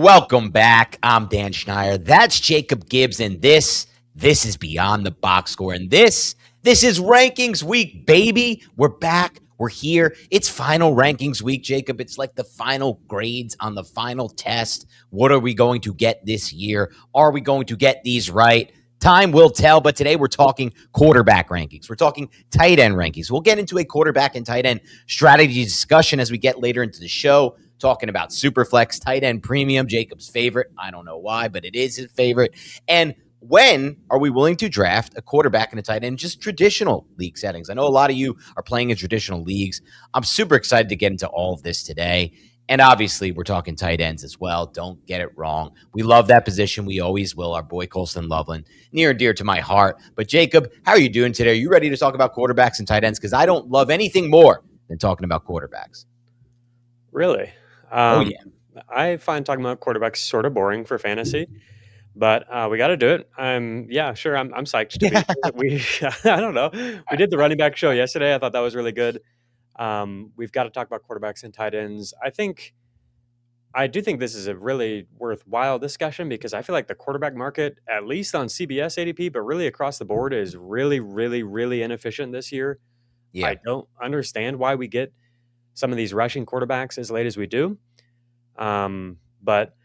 Welcome back. I'm Dan Schneier. That's Jacob Gibbs, and this is Beyond the Box Score. And this is Rankings Week, baby. We're back. We're here. It's final rankings week, Jacob. It's like the final grades on the final test. What are we going to get this year? Are we going to get these right? Time will tell, but today we're talking quarterback rankings. We're talking tight end rankings. We'll get into a quarterback and tight end strategy discussion as we get later into the show, talking about Superflex, tight end premium, Jacob's favorite. I don't know why, but it is his favorite. And when are we willing to draft a quarterback and a tight end, just traditional league settings? I know a lot of you are playing in traditional leagues. I'm super excited to get into all of this today. And obviously, we're talking tight ends as well. Don't get it wrong. We love that position. We always will. Our boy Colston Loveland, near and dear to my heart. But Jacob, how are you doing today? Are you ready to talk about quarterbacks and tight ends? Because I don't love anything more than talking about quarterbacks. Really? Yeah. I find talking about quarterbacks sort of boring for fantasy, but we got to do it. Sure. I'm psyched to be. I don't know. We did the running back show yesterday. I thought that was really good. We've got to talk about quarterbacks and tight ends. I do think this is a really worthwhile discussion because I feel like the quarterback market, at least on CBS ADP, but really across the board, is really, really, really inefficient this year. Yeah. I don't understand why we get some of these rushing quarterbacks as late as we do. But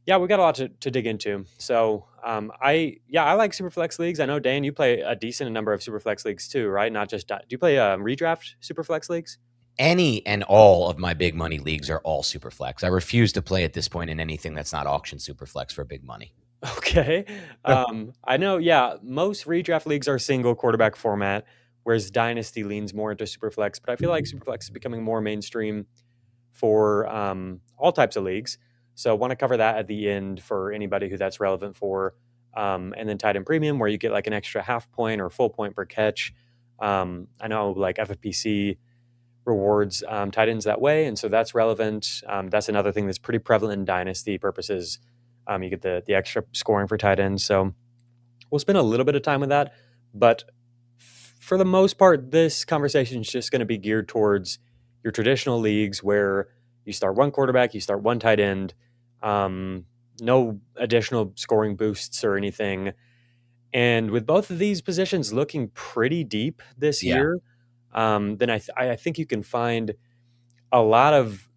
yeah, we got a lot to dig into. So I like Superflex leagues. I know, Dan, you play a decent number of Superflex leagues too, right? Not just, do you play redraft Superflex leagues? Any and all of my big money leagues are all Superflex. I refuse to play at this point in anything that's not auction Superflex for big money. Okay. I know, most redraft leagues are single quarterback format, whereas Dynasty leans more into Superflex. But I feel like Superflex is becoming more mainstream for all types of leagues. So I want to cover that at the end for anybody who that's relevant for. And then tight end premium, where you get like an extra half point or full point per catch. I know like FFPC rewards tight ends that way. And so that's relevant. That's another thing that's pretty prevalent in Dynasty purposes. You get the extra scoring for tight ends. So we'll spend a little bit of time with that. But for the most part, this conversation is just going to be geared towards your traditional leagues where you start one quarterback, you start one tight end, no additional scoring boosts or anything. And with both of these positions looking pretty deep this year, then I think you can find a lot of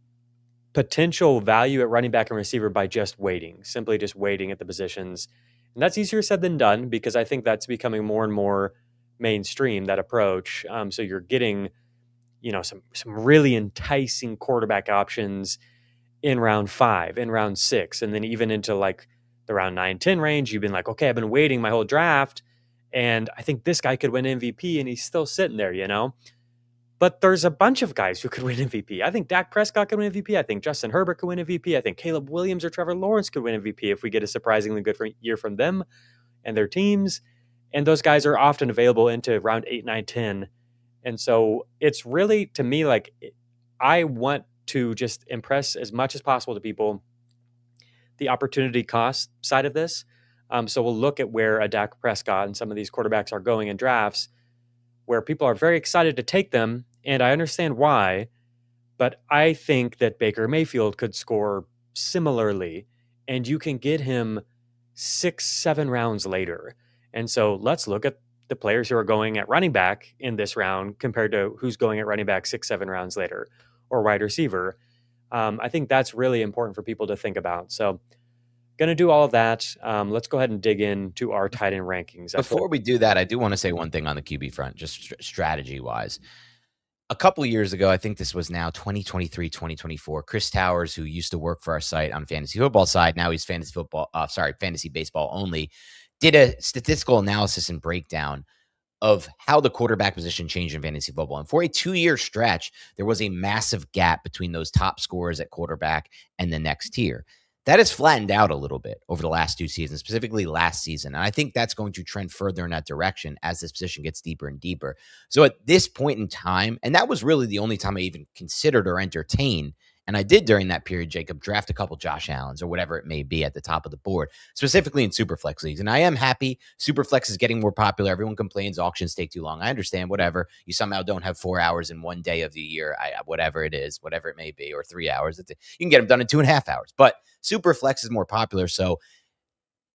potential value at running back and receiver by simply just waiting at the positions. And that's easier said than done because I think that's becoming more and more mainstream, that approach. So you're getting, some really enticing quarterback options in round 5, in round 6, and then even into like the round 9-10 range. You've been like, okay, I've been waiting my whole draft, and I think this guy could win MVP, and he's still sitting there, But there's a bunch of guys who could win MVP. I think Dak Prescott could win MVP. I think Justin Herbert could win MVP. I think Caleb Williams or Trevor Lawrence could win MVP if we get a surprisingly good year from them and their teams. And those guys are often available into round 8, 9, 10. And so it's really, to me, like I want to just impress as much as possible to people the opportunity cost side of this. So we'll look at where a Dak Prescott and some of these quarterbacks are going in drafts, where people are very excited to take them, and I understand why, but I think that Baker Mayfield could score similarly, and you can get him 6-7 rounds later. And so let's look at the players who are going at running back in this round compared to who's going at running back 6-7 rounds later, or wide receiver. I think that's really important for people to think about. So going to do all of that. Let's go ahead and dig into our tight end rankings. Before we do that, I do want to say one thing on the QB front, just strategy-wise. A couple of years ago, I think this was now 2023, 2024, Chris Towers, who used to work for our site on fantasy football side, now he's fantasy baseball only, did a statistical analysis and breakdown of how the quarterback position changed in fantasy football. And for a 2-year stretch, there was a massive gap between those top scorers at quarterback and the next tier. That has flattened out a little bit over the last 2 seasons, specifically last season. And I think that's going to trend further in that direction as this position gets deeper and deeper. So at this point in time, and that was really the only time I even considered or entertained And I did during that period, Jacob, draft a couple Josh Allens or whatever it may be at the top of the board, specifically in Superflex leagues. And I am happy Superflex is getting more popular. Everyone complains auctions take too long. I understand, whatever. You somehow don't have 4 hours in one day of the year, whatever it is, whatever it may be, or 3 hours. You can get them done in 2.5 hours. But Superflex is more popular. So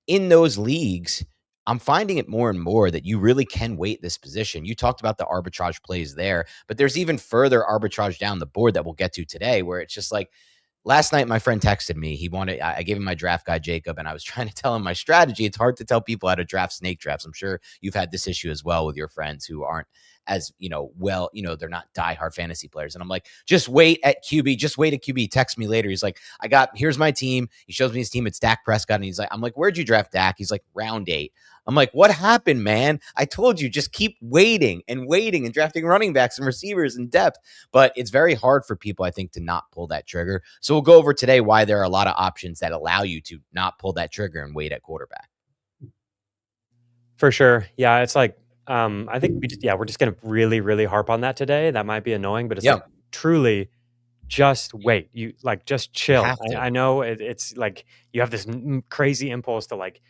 in those leagues, I'm finding it more and more that you really can wait this position. You talked about the arbitrage plays there, but there's even further arbitrage down the board that we'll get to today, where it's just like, last night, my friend texted me. I gave him my draft guide, Jacob, and I was trying to tell him my strategy. It's hard to tell people how to draft snake drafts. I'm sure you've had this issue as well with your friends who aren't as, they're not diehard fantasy players. And I'm like, just wait at QB. Text me later. He's like, here's my team. He shows me his team. It's Dak Prescott. And I'm like, where'd you draft Dak? He's like, round 8. I'm like, what happened, man? I told you, just keep waiting and drafting running backs and receivers in depth. But it's very hard for people, I think, to not pull that trigger. So we'll go over today why there are a lot of options that allow you to not pull that trigger and wait at quarterback. For sure. Yeah, it's like, I think we're just going to really, really harp on that today. That might be annoying, but it's like, truly just wait. You just chill. I know it's like you have this crazy impulse to like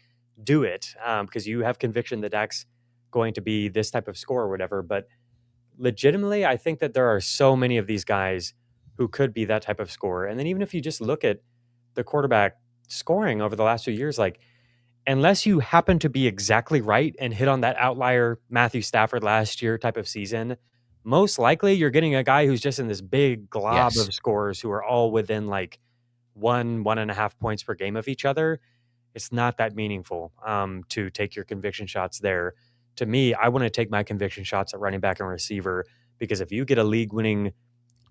do it because you have conviction that Dak's going to be this type of score or whatever. But legitimately, I think that there are so many of these guys who could be that type of scorer. And then even if you just look at the quarterback scoring over the last few years, like, unless you happen to be exactly right and hit on that outlier Matthew Stafford last year type of season, most likely you're getting a guy who's just in this big glob of scores who are all within like 1.5 points per game of each other. It's not that meaningful to take your conviction shots there. To me, I want to take my conviction shots at running back and receiver, because if you get a league-winning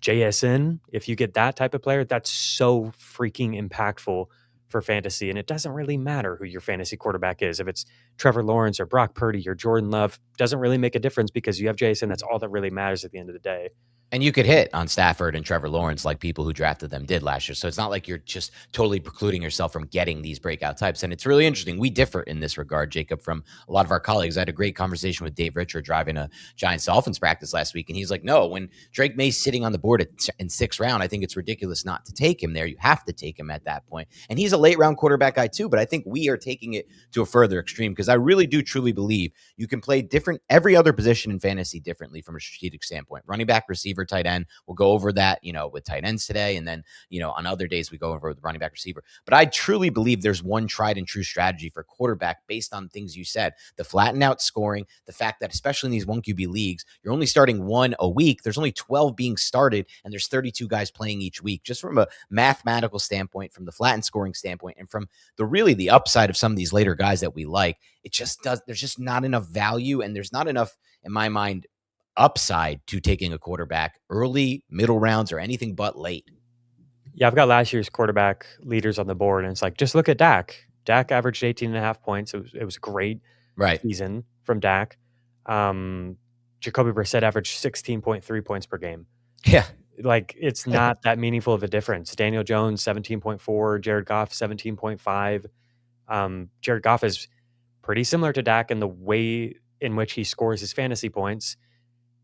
JSN, if you get that type of player, that's so freaking impactful for fantasy. And it doesn't really matter who your fantasy quarterback is. If it's Trevor Lawrence or Brock Purdy or Jordan Love, doesn't really make a difference because you have JSN. That's all that really matters at the end of the day. And you could hit on Stafford and Trevor Lawrence like people who drafted them did last year. So it's not like you're just totally precluding yourself from getting these breakout types. And it's really interesting. We differ in this regard, Jacob, from a lot of our colleagues. I had a great conversation with Dave Richard driving a Giants Dolphins practice last week. And he's like, no, when Drake May's sitting on the board in 6th round, I think it's ridiculous not to take him there. You have to take him at that point. And he's a late round quarterback guy too. But I think we are taking it to a further extreme, because I really do truly believe you can play every other position in fantasy differently from a strategic standpoint. Running back, receiver, tight end. We'll go over that, with tight ends today. And then, on other days we go over with running back, receiver. But I truly believe there's one tried and true strategy for quarterback based on things you said. The flattened out scoring, the fact that especially in these 1 QB leagues, you're only starting 1 a week. There's only 12 being started and there's 32 guys playing each week. Just from a mathematical standpoint, from the flattened scoring standpoint, and from the upside of some of these later guys that we like, there's just not enough value, and there's not enough, in my mind, upside to taking a quarterback early, middle rounds, or anything but late. Yeah, I've got last year's quarterback leaders on the board, and it's like, just look at Dak. Dak averaged 18.5 points. It was a great season from Dak. Jacoby Brissett averaged 16.3 points per game. Yeah. Like, it's not that meaningful of a difference. Daniel Jones, 17.4. Jared Goff, 17.5. Jared Goff is pretty similar to Dak in the way in which he scores his fantasy points.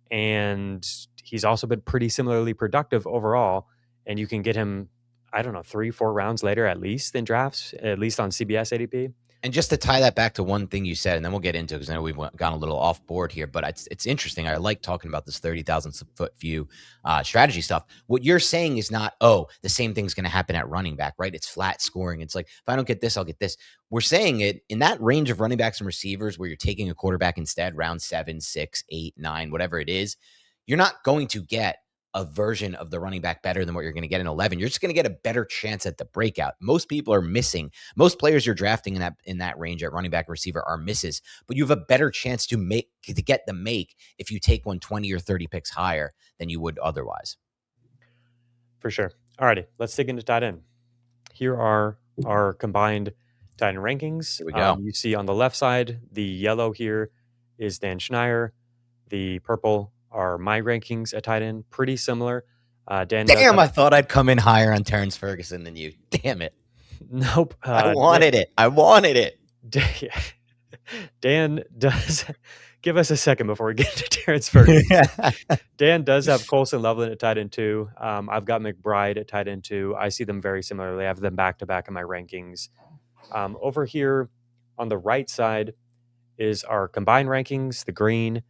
And he's also been pretty similarly productive overall. And you can get him, 3-4 rounds later at least in drafts, at least on CBS ADP. And just to tie that back to one thing you said, and then we'll get into it because I know we've gone a little off board here, but it's interesting. I like talking about this 30,000 foot view strategy stuff. What you're saying is not, the same thing's going to happen at running back, right? It's flat scoring. It's like, if I don't get this, I'll get this. We're saying it in that range of running backs and receivers where you're taking a quarterback instead, round 7, 6, 8, 9, whatever it is. You're not going to get a version of the running back better than what you're going to get in 11. You're just going to get a better chance at the breakout. Most people are missing. Most players you're drafting in that range at running back, receiver are misses, but you have a better chance to get the make if you take one 20 or 30 picks higher than you would otherwise. For sure. All righty, let's dig into tight end. Here are our combined tight end rankings. Here we go. You see on the left side, the yellow here is Dan Schneier. The purple are my rankings at tight end, pretty similar. Damn, I thought I'd come in higher on Terrance Ferguson than you. Damn it. Nope. I wanted it. Dan does give us a second before we get to Terrance Ferguson. Dan does have Colson Loveland at tight end 2. I've got McBride at tight end 2. I see them very similarly. I have them back to back in my rankings. Over here on the right side is our combined rankings, the green,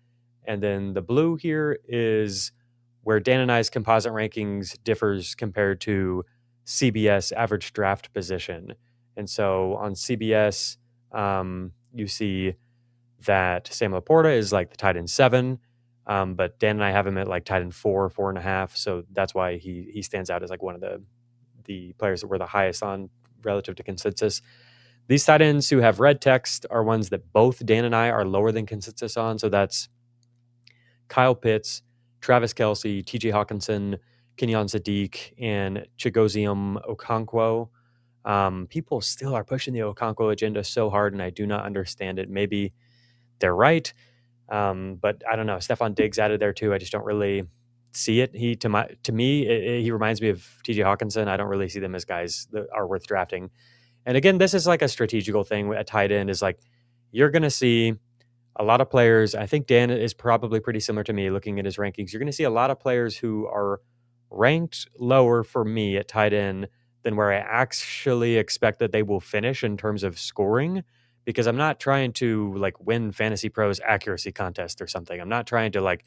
and then the blue here is where Dan and I's composite rankings differs compared to CBS average draft position. And so on CBS, you see that Sam Laporta is like the tight end 7, but Dan and I have him at like tight end 4, 4.5. So that's why he stands out as like one of the players that were the highest on relative to consensus. These tight ends who have red text are ones that both Dan and I are lower than consensus on. So that's Kyle Pitts, Travis Kelce, TJ Hawkinson, Kenyon Sadiq, and Chigoziem Okonkwo. People still are pushing the Okonkwo agenda so hard, and I do not understand it. Maybe they're right, but I don't know. Stephon Diggs added there too. I just don't really see it. He reminds me of TJ Hawkinson. I don't really see them as guys that are worth drafting. And again, this is like a strategical thing. A tight end is like, you're going to see a lot of players. I think Dan is probably pretty similar to me looking at his rankings. You're going to see a lot of players who are ranked lower for me at tight end than where I actually expect that they will finish in terms of scoring, because I'm not trying to like win Fantasy Pros accuracy contest or something. I'm not trying to like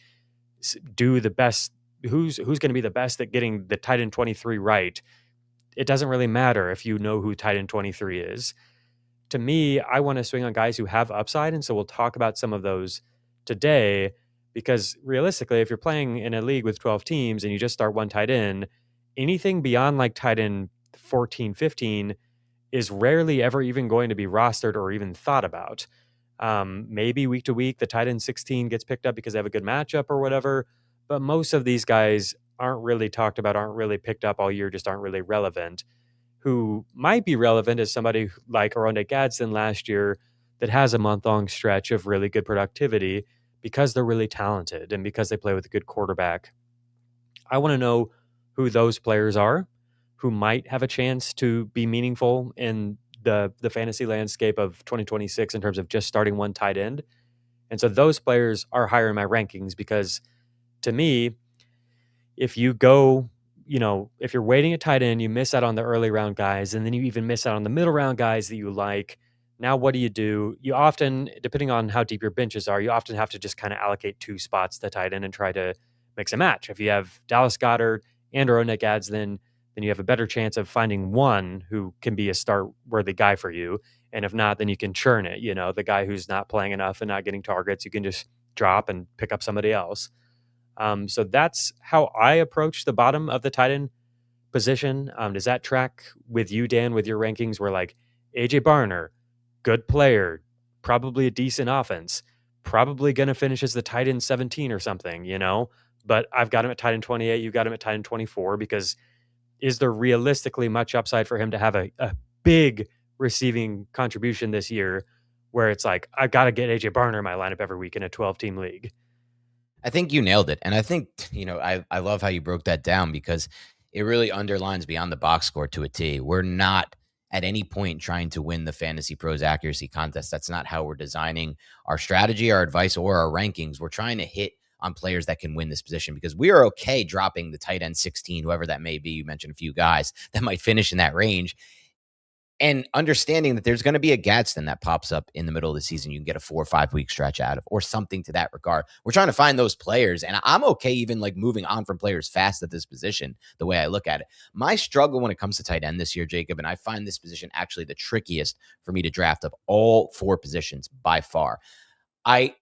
do the best. Who's going to be the best at getting the tight end 23 right? It doesn't really matter if you know who tight end 23 is. To me, I want to swing on guys who have upside. And so we'll talk about some of those today, because realistically, if you're playing in a league with 12 teams and you just start one tight end, anything beyond like tight end 14, 15 is rarely ever even going to be rostered or even thought about. Maybe week to week, the tight end 16 gets picked up because they have a good matchup or whatever. But most of these guys aren't really talked about, aren't really picked up all year, just aren't really relevant. Who might be relevant is somebody like Oronde Gadsden last year that has a month-long stretch of really good productivity because they're really talented and because they play with a good quarterback. I want to know who those players are who might have a chance to be meaningful in the fantasy landscape of 2026 in terms of just starting one tight end. And so those players are higher in my rankings because to me, if you go, if you're waiting at tight end, you miss out on the early round guys, and then you even miss out on the middle round guys that you like. Now, what do? You often, depending on how deep your benches are, you often have to just kind of allocate 2 spots to tight end and try to mix and match. If you have Dallas Goedert and or Nick Gadsden, then you have a better chance of finding one who can be a start-worthy guy for you. And if not, then you can churn it. The guy who's not playing enough and not getting targets, you can just drop and pick up somebody else. So that's how I approach the bottom of the tight end position. Does that track with you, Dan, with your rankings where like AJ Barner, good player, probably a decent offense, probably going to finish as the tight end 17 or something, but I've got him at tight end 28. You've got him at tight end 24 because is there realistically much upside for him to have a big receiving contribution this year where it's like, I've got to get AJ Barner in my lineup every week in a 12-team league? I think you nailed it. And I think, I love how you broke that down because it really underlines beyond the box score to a T. We're not at any point trying to win the Fantasy Pros accuracy contest. That's not how we're designing our strategy, our advice, or our rankings. We're trying to hit on players that can win this position because we are okay dropping the tight end 16, whoever that may be. You mentioned a few guys that might finish in that range. And understanding that there's going to be a Gadsden that pops up in the middle of the season, you can get a 4 or 5 week stretch out of, or something to that regard. We're trying to find those players, and I'm okay even like moving on from players fast at this position, the way I look at it. My struggle when it comes to tight end this year, Jacob, and I find this position actually the trickiest for me to draft of all 4 positions by far. I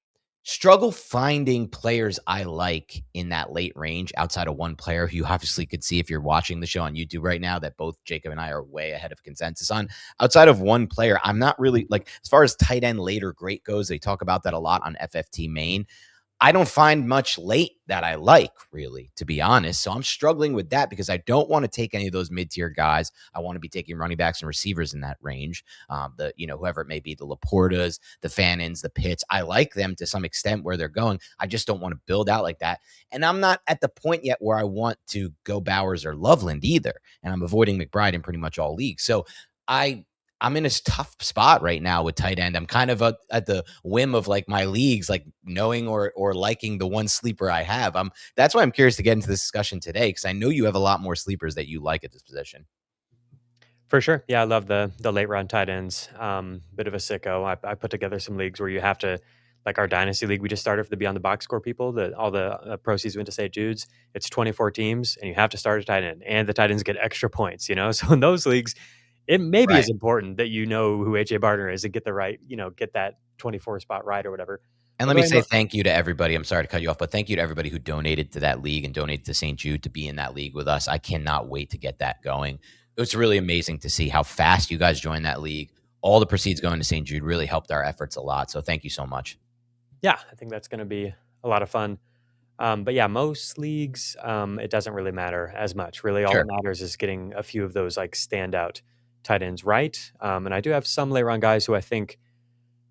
struggle finding players I like in that late range outside of one player who you obviously could see if you're watching the show on YouTube right now that both Jacob and I are way ahead of consensus on. Outside of one player, I'm not really like, as far as tight end later great goes, they talk about that a lot on FFT main. I don't find much late that I like, really, to be honest. So I'm struggling with that because I don't want to take any of those mid-tier guys. I want to be taking running backs and receivers in that range. Whoever it may be, the Laportas, the Fannons, the Pitts. I like them to some extent where they're going. I just don't want to build out like that. And I'm not at the point yet where I want to go Bowers or Loveland either. And I'm avoiding McBride in pretty much all leagues. So I I'm in a tough spot right now with tight end. I'm kind of at the whim of like my leagues, like knowing or liking the one sleeper I have. That's why I'm curious to get into this discussion today, because I know you have a lot more sleepers that you like at this position. For sure. Yeah, I love the late round tight ends. Bit of a sicko. I put together some leagues where you have to, like our dynasty league we just started for the Beyond the Box Score people. All the proceeds went to St. Jude's. It's 24 teams, and you have to start a tight end, and the tight ends get extra points. So in those leagues, it maybe Right. is important that you know who AJ Barner is and get the right, get that 24 spot right or whatever. And By let the me way, say thank you to everybody. I'm sorry to cut you off, but thank you to everybody who donated to that league and donated to St. Jude to be in that league with us. I cannot wait to get that going. It was really amazing to see how fast you guys joined that league. All the proceeds going to St. Jude really helped our efforts a lot. So thank you so much. yeah, I think that's going to be a lot of fun. But yeah, most leagues, it doesn't really matter as much. Really, all that Sure. matters is getting a few of those like standout tight ends right. And I do have some late round guys who I think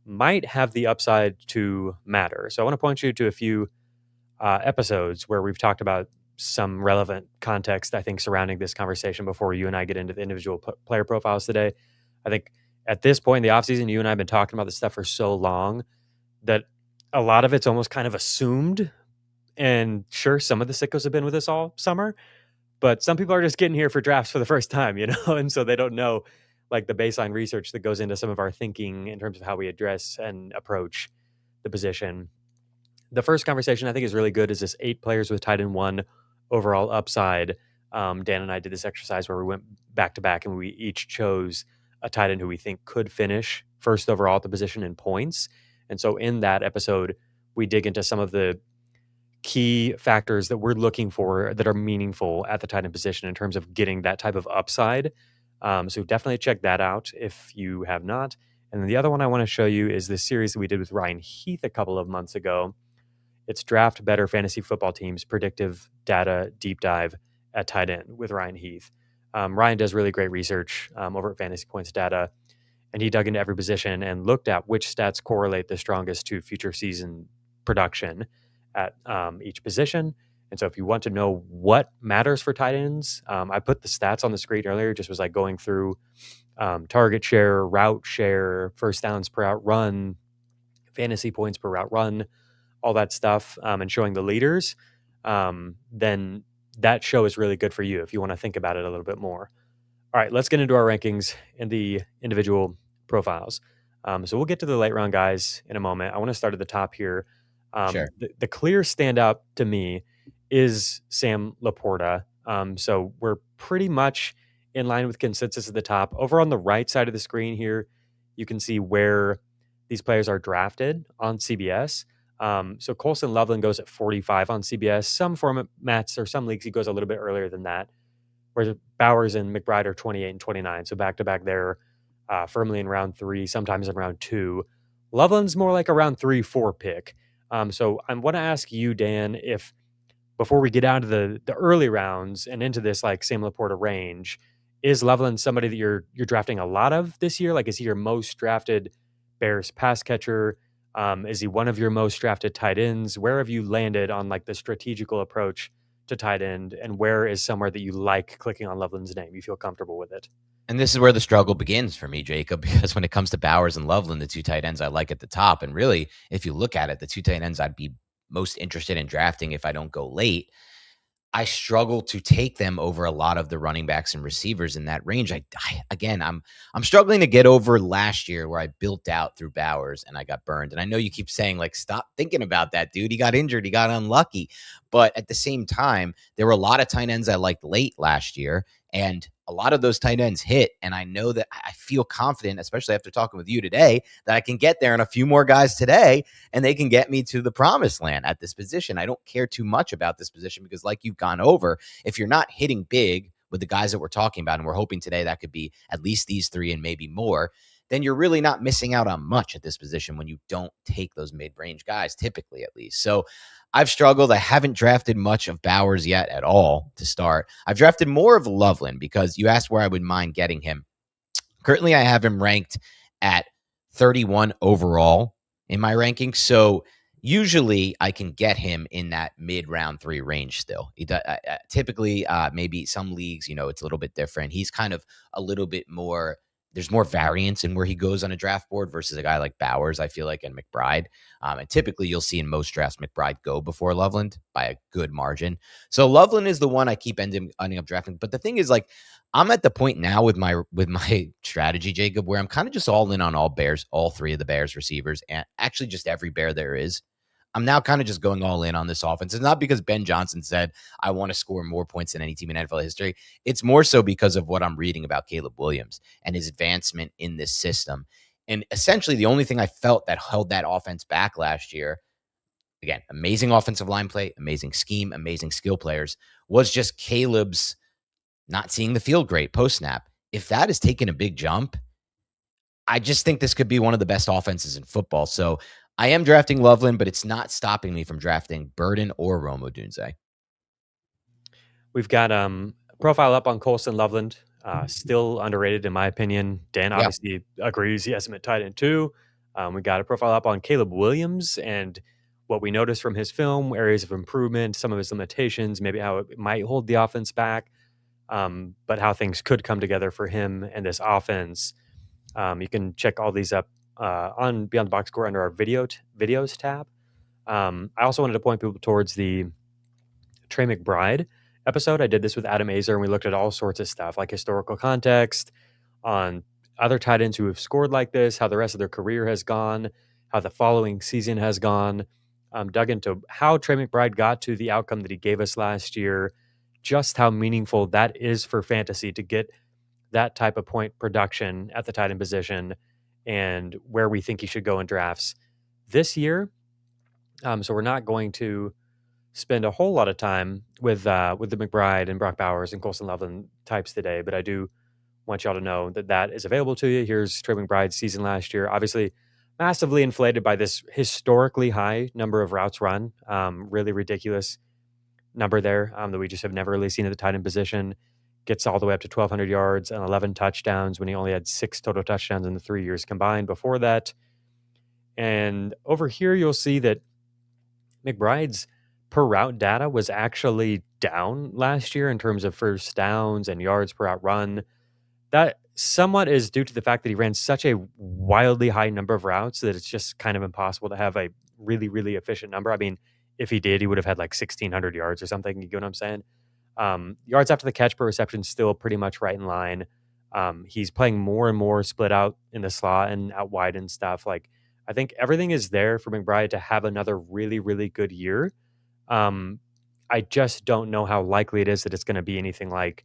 might have the upside to matter. So I want to point you to a few episodes where we've talked about some relevant context, I think, surrounding this conversation before you and I get into the individual player profiles today. I think at this point in the offseason, you and I have been talking about this stuff for so long that a lot of it's almost kind of assumed. And sure, some of the sickos have been with us all summer, but some people are just getting here for drafts for the first time, and so they don't know like the baseline research that goes into some of our thinking in terms of how we address and approach the position. The first conversation I think is really good is this 8 players with tight end 1 overall upside. Dan and I did this exercise where we went back to back and we each chose a tight end who we think could finish first overall at the position in points. And so in that episode, we dig into some of the key factors that we're looking for that are meaningful at the tight end position in terms of getting that type of upside. So definitely check that out if you have not. And then the other one I want to show you is this series that we did with Ryan Heath a couple of months ago. It's Draft Better Fantasy Football Teams Predictive Data Deep Dive at Tight End with Ryan Heath. Ryan does really great research over at Fantasy Points Data, and he dug into every position and looked at which stats correlate the strongest to future season production at each position. And so if you want to know what matters for tight ends, I put the stats on the screen earlier, just was like going through target share, route share, first downs per route run, fantasy points per route run, all that stuff, and showing the leaders, then that show is really good for you if you want to think about it a little bit more. All right, let's get into our rankings and the individual profiles. So we'll get to the late round guys in a moment. I want to start at the top here. Sure. The clear standout to me is Sam Laporta. So we're pretty much in line with consensus at the top. Over on the right side of the screen here, you can see where these players are drafted on CBS. So Colson Loveland goes at 45 on CBS. Some formats or some leagues, he goes a little bit earlier than that. Whereas Bowers and McBride are 28 and 29. So back to back there, firmly in round 3, sometimes in round 2. Loveland's more like a round 3-4 pick. So I want to ask you, Dan, if before we get out of the early rounds and into this like Sam Laporta range, is Loveland somebody that you're drafting a lot of this year? Like, is he your most drafted Bears pass catcher? Is he one of your most drafted tight ends? Where have you landed on like the strategical approach to tight end, and where is somewhere that you like clicking on Loveland's name? You feel comfortable with it? And this is where the struggle begins for me, Jacob, because when it comes to Bowers and Loveland, the 2 tight ends I like at the top. And really, if you look at it, the 2 tight ends I'd be most interested in drafting if I don't go late, I struggle to take them over a lot of the running backs and receivers in that range. I'm struggling to get over last year where I built out through Bowers and I got burned. And I know you keep saying like, stop thinking about that, dude. He got injured. He got unlucky. But at the same time, there were a lot of tight ends I liked late last year. And a lot of those tight ends hit. And I know that I feel confident, especially after talking with you today, that I can get there and a few more guys today and they can get me to the promised land at this position. I don't care too much about this position because like you've gone over, if you're not hitting big with the guys that we're talking about, and we're hoping today that could be at least these 3 and maybe more, then you're really not missing out on much at this position when you don't take those mid-range guys, typically at least. So I've struggled. I haven't drafted much of Bowers yet at all to start. I've drafted more of Loveland because you asked where I would mind getting him. Currently, I have him ranked at 31 overall in my ranking. So usually I can get him in that mid round 3 range still. Typically, maybe some leagues, it's a little bit different. He's kind of a little bit more there's more variance in where he goes on a draft board versus a guy like Bowers, I feel like, and McBride. And typically you'll see in most drafts McBride go before Loveland by a good margin. So Loveland is the one I keep ending up drafting. But the thing is, like, I'm at the point now with my strategy, Jacob, where I'm kind of just all in on all three of the Bears receivers, and actually just every Bear there is. I'm now kind of just going all in on this offense. It's not because Ben Johnson said I want to score more points than any team in NFL history. It's more so because of what I'm reading about Caleb Williams and his advancement in this system. And essentially, the only thing I felt that held that offense back last year, again, amazing offensive line play, amazing scheme, amazing skill players, was just Caleb's not seeing the field great post snap. If that has taken a big jump, I just think this could be one of the best offenses in football. So I am drafting Loveland, but it's not stopping me from drafting Burden or Rome Odunze. We've got a profile up on Colston Loveland. Still underrated in my opinion. Dan obviously agrees. He has him at tight end too. We got a profile up on Caleb Williams and what we noticed from his film, areas of improvement, some of his limitations, maybe how it might hold the offense back, but how things could come together for him and this offense. You can check all these up on Beyond the Box Score under our videos tab. I also wanted to point people towards the Trey McBride episode. I did this with Adam Azer, and we looked at all sorts of stuff like historical context on other tight ends who have scored like this, how the rest of their career has gone, how the following season has gone. Dug into how Trey McBride got to the outcome that he gave us last year, just how meaningful that is for fantasy to get that type of point production at the tight end position, and where we think he should go in drafts this year. So we're not going to spend a whole lot of time with the McBride and Brock Bowers and Colston Loveland types today, but I do want y'all to know that that is available to you. Here's Trey McBride's season last year, obviously massively inflated by this historically high number of routes run. Really ridiculous number there that we just have never really seen at the tight end position. Gets all the way up to 1,200 yards and 11 touchdowns when he only had 6 total touchdowns in the 3 years combined before that. And over here, you'll see that McBride's per route data was actually down last year in terms of first downs and yards per route run. That somewhat is due to the fact that he ran such a wildly high number of routes that it's just kind of impossible to have a really, really efficient number. I mean, if he did, he would have had like 1,600 yards or something. You get what I'm saying? Yards after the catch per reception still pretty much right in line. He's playing more and more split out in the slot and out wide and stuff. Like, I think everything is there for McBride to have another really, really good year. I just don't know how likely it is that it's going to be anything like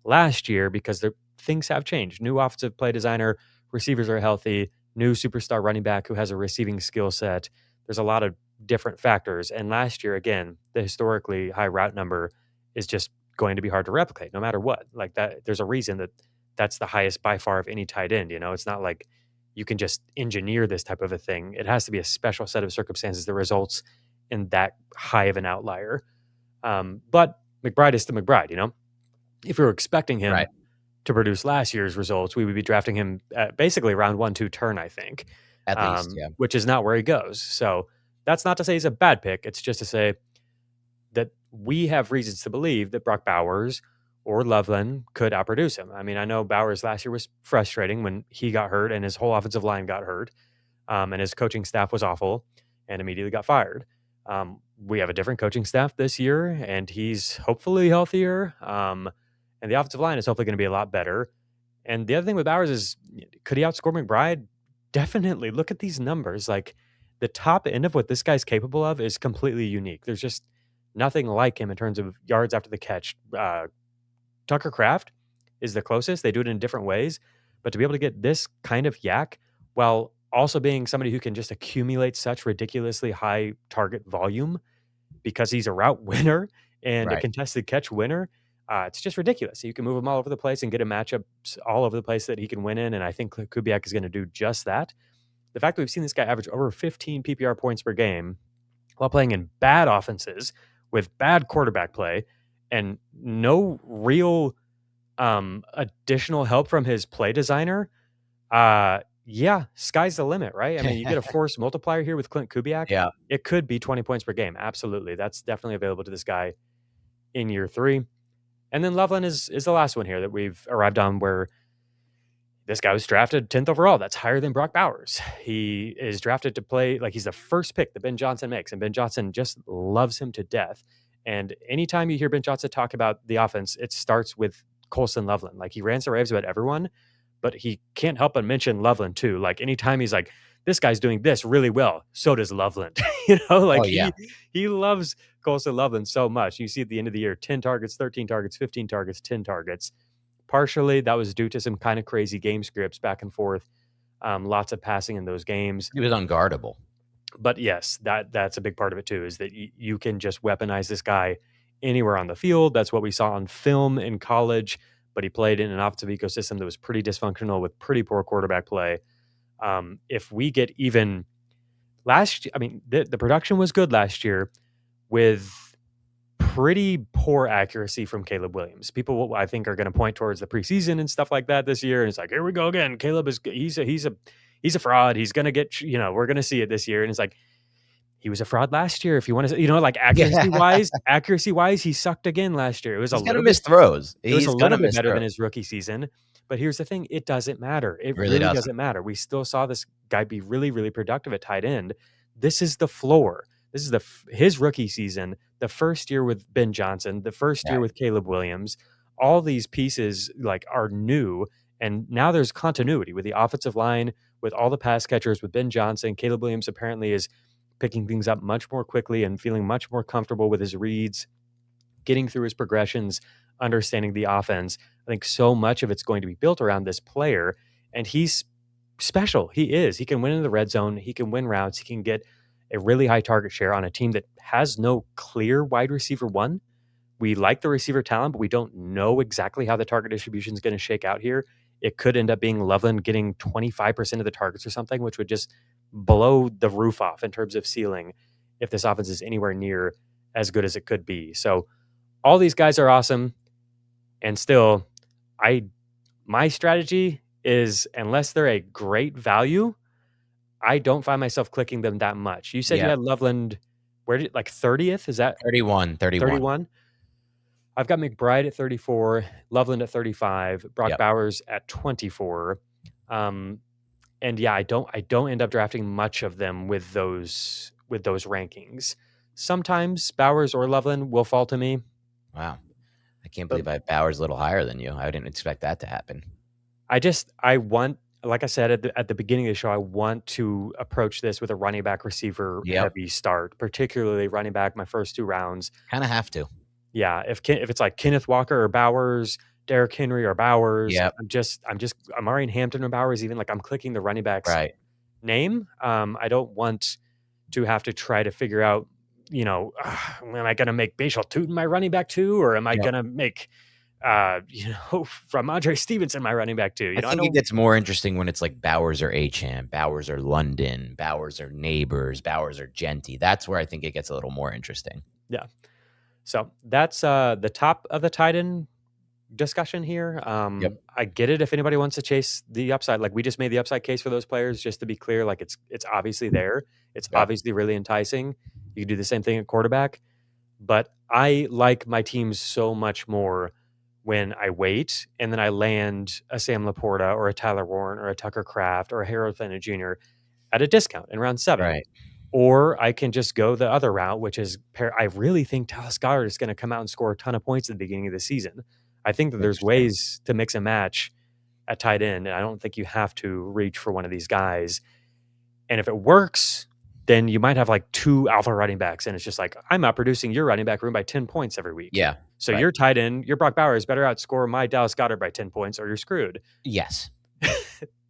last year because things have changed. New offensive play designer, receivers are healthy, new superstar running back who has a receiving skill set. There's a lot of different factors. And last year, again, the historically high route number is just going to be hard to replicate no matter what. Like that, there's a reason that that's the highest by far of any tight end. You know, it's not like you can just engineer this type of a thing. It has to be a special set of circumstances that results in that high of an outlier. But McBride is still McBride, you know? If we were expecting him to produce last year's results, we would be drafting him at basically round 1-2 turn, I think. At least, yeah. Which is not where he goes. So that's not to say he's a bad pick. It's just to say that we have reasons to believe that Brock Bowers or Loveland could outproduce him. I mean, I know Bowers last year was frustrating when he got hurt and his whole offensive line got hurt, and his coaching staff was awful and immediately got fired. We have a different coaching staff this year, and he's hopefully healthier. And the offensive line is hopefully going to be a lot better. And the other thing with Bowers is, could he outscore McBride? Definitely. Look at these numbers. Like, the top end of what this guy's capable of is completely unique. There's just nothing like him in terms of yards after the catch. Tucker Kraft is the closest. They do it in different ways. But to be able to get this kind of yak while also being somebody who can just accumulate such ridiculously high target volume because he's a route winner and a contested catch winner, it's just ridiculous. You can move him all over the place and get a matchups all over the place that he can win in, and I think Kubiak is going to do just that. The fact that we've seen this guy average over 15 PPR points per game while playing in bad offenses with bad quarterback play and no real additional help from his play designer, yeah, sky's the limit, right? I mean, you get a force multiplier here with Clint Kubiak. Yeah. It could be 20 points per game. Absolutely. That's definitely available to this guy in year 3. And then Loveland is the last one here that we've arrived on where this guy was drafted 10th overall. That's higher than Brock Bowers. He is drafted to play like he's the first pick that Ben Johnson makes, and Ben Johnson just loves him to death. And anytime you hear Ben Johnson talk about the offense, it starts with Colson Loveland. Like, he rants and raves about everyone, but he can't help but mention Loveland too. Like, anytime he's like, this guy's doing this really well, so does Loveland. Like, he loves Colson Loveland so much. You see at the end of the year, 10 targets, 13 targets, 15 targets, 10 targets. Partially, that was due to some kind of crazy game scripts back and forth. Lots of passing in those games. He was unguardable. But yes, that's a big part of it too, is that you can just weaponize this guy anywhere on the field. That's what we saw on film in college, but he played in an offensive ecosystem that was pretty dysfunctional with pretty poor quarterback play. If we get even last year, I mean, the production was good last year with pretty poor accuracy from Caleb Williams. People, I think, are going to point towards the preseason and stuff like that this year. And it's like, here we go again. Caleb he's a fraud. He's going to get, we're going to see it this year. And it's like, he was a fraud last year. If you want to, like, accuracy wise, he sucked again last year. It was he's going to miss throws. It was a little bit better than his rookie season. But here's the thing. It doesn't matter. It really doesn't matter. We still saw this guy be really, really productive at tight end. This is the floor. This is his rookie season, the first year with Ben Johnson, the first year with Caleb Williams. All these pieces are new, and now there's continuity with the offensive line, with all the pass catchers, with Ben Johnson. Caleb Williams apparently is picking things up much more quickly and feeling much more comfortable with his reads, getting through his progressions, understanding the offense. I think so much of it's going to be built around this player, and he's special. He is. He can win in the red zone. He can win routes. He can get a really high target share on a team that has no clear wide receiver one. We like the receiver talent, but we don't know exactly how the target distribution is going to shake out here. It could end up being Loveland getting 25% of the targets or something, which would just blow the roof off in terms of ceiling if this offense is anywhere near as good as it could be. So all these guys are awesome. And still, my strategy is, unless they're a great value, I don't find myself clicking them that much. You said you had Loveland, where did 30th? Is that 31? I've got McBride at 34, Loveland at 35, Brock Bowers at 24. And I don't end up drafting much of them with those rankings. Sometimes Bowers or Loveland will fall to me. Wow. I can't believe I have Bowers a little higher than you. I didn't expect that to happen. I want, like I said at the beginning of the show, I want to approach this with a running back receiver heavy start, particularly running back my first two rounds. Kind of have to. Yeah, if it's like Kenneth Walker or Bowers, Derrick Henry or Bowers, I'm already in Hampton or Bowers. Even I'm clicking the running back's name. I don't want to have to try to figure out, am I going to make Bashal Tootin my running back too, or am I going to make from Andre Stevenson my running back too? I think it gets more interesting when it's like Bowers or Achane, Bowers or London, Bowers or Neighbors, Bowers or Genty. That's where I think it gets a little more interesting. Yeah. So that's the top of the tight end discussion here. I get it if anybody wants to chase the upside. We just made the upside case for those players, just to be clear. It's obviously there. It's obviously really enticing. You can do the same thing at quarterback. But I like my teams so much more when I wait and then I land a Sam Laporta or a Tyler Warren or a Tucker Kraft or a Harold Fenton Jr. at a discount in round 7. Right. Or I can just go the other route, which is I really think Dallas Goedert is going to come out and score a ton of points at the beginning of the season. I think that there's ways to mix and match at tight end, and I don't think you have to reach for one of these guys. And if it works, then you might have 2 alpha running backs, and it's just I'm out producing your running back room by 10 points every week. Yeah. So your tight end, your Brock Bowers better outscore my Dallas Goedert by 10 points or you're screwed. Yes.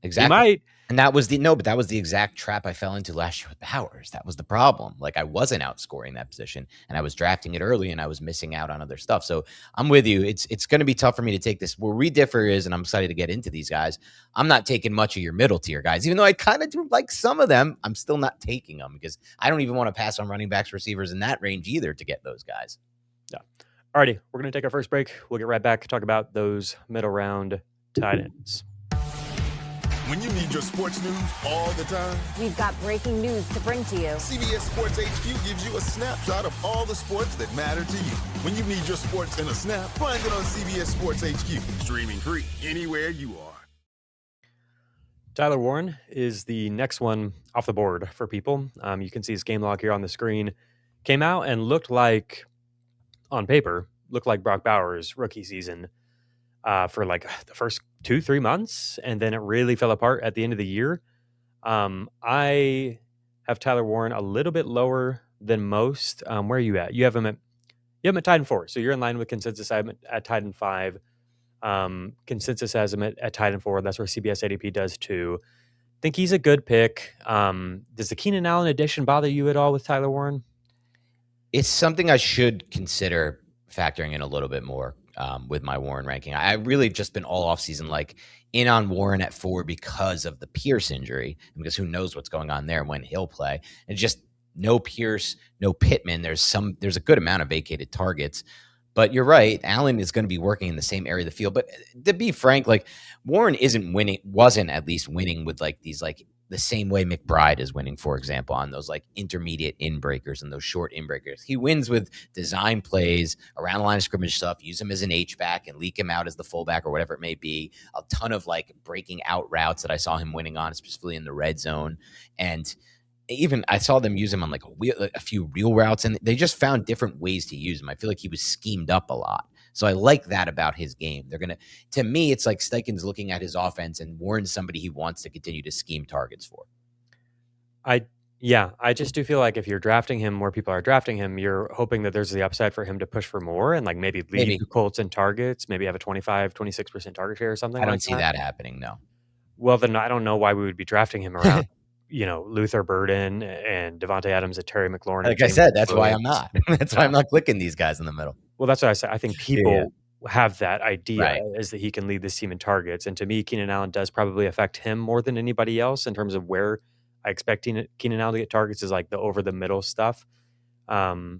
Exactly. You might. And that was the exact trap I fell into last year with Bowers. That was the problem. I wasn't outscoring that position, and I was drafting it early, and I was missing out on other stuff. So I'm with you. It's going to be tough for me to take this. Where we differ is, and I'm excited to get into these guys, I'm not taking much of your middle tier guys. Even though I kind of do like some of them, I'm still not taking them because I don't even want to pass on running backs, receivers in that range either to get those guys. Yeah. Alrighty, we're going to take our first break. We'll get right back, talk about those middle round tight ends. When you need your sports news all the time, we've got breaking news to bring to you. CBS Sports HQ gives you a snapshot of all the sports that matter to you. When you need your sports in a snap, find it on CBS Sports HQ, streaming free anywhere you are. Tyler Warren is the next one off the board for people. You can see his game log here on the screen. Came out and looked like, on paper, looked like Brock Bowers' rookie season for like the first 2-3 months, and then it really fell apart at the end of the year. I have Tyler Warren a little bit lower than most. Where are you at? You have him at Titan 4, so you're in line with consensus. I'm at Titan 5. Consensus has him at Titan 4. That's where CBS ADP does too. Think he's a good pick. Does the Keenan Allen addition bother you at all with Tyler Warren? It's something I should consider factoring in a little bit more with my Warren ranking. I really just been all offseason like in on Warren at 4 because of the Pierce injury, because who knows what's going on there and when he'll play. And just no Pierce, no Pittman. There's a good amount of vacated targets. But you're right. Allen is going to be working in the same area of the field. But to be frank, like Warren wasn't at least winning with like these like the same way McBride is winning, for example, on those like intermediate in-breakers and those short in-breakers. He wins with design plays around the line of scrimmage stuff, use him as an H-back and leak him out as the fullback or whatever it may be. A ton of like breaking out routes that I saw him winning on, specifically in the red zone. And even I saw them use him on like a few real routes, and they just found different ways to use him. I feel like he was schemed up a lot. So I like that about his game. To me, it's like Steichen's looking at his offense and Warren's somebody he wants to continue to scheme targets for. I just do feel like if you're drafting him where people are drafting him, you're hoping that there's the upside for him to push for more and like maybe lead the Colts in targets, maybe have a 26% target share or something. I don't see that happening, no. Well, then I don't know why we would be drafting him around Luther Burden and Devontae Adams and Terry McLaurin. Like I said, that's why I'm not. That's why I'm not clicking these guys in the middle. Well, that's what I said. I think people have that idea is that he can lead this team in targets. And to me, Keenan Allen does probably affect him more than anybody else in terms of where I expect Keenan Allen to get targets is like the over the middle stuff. So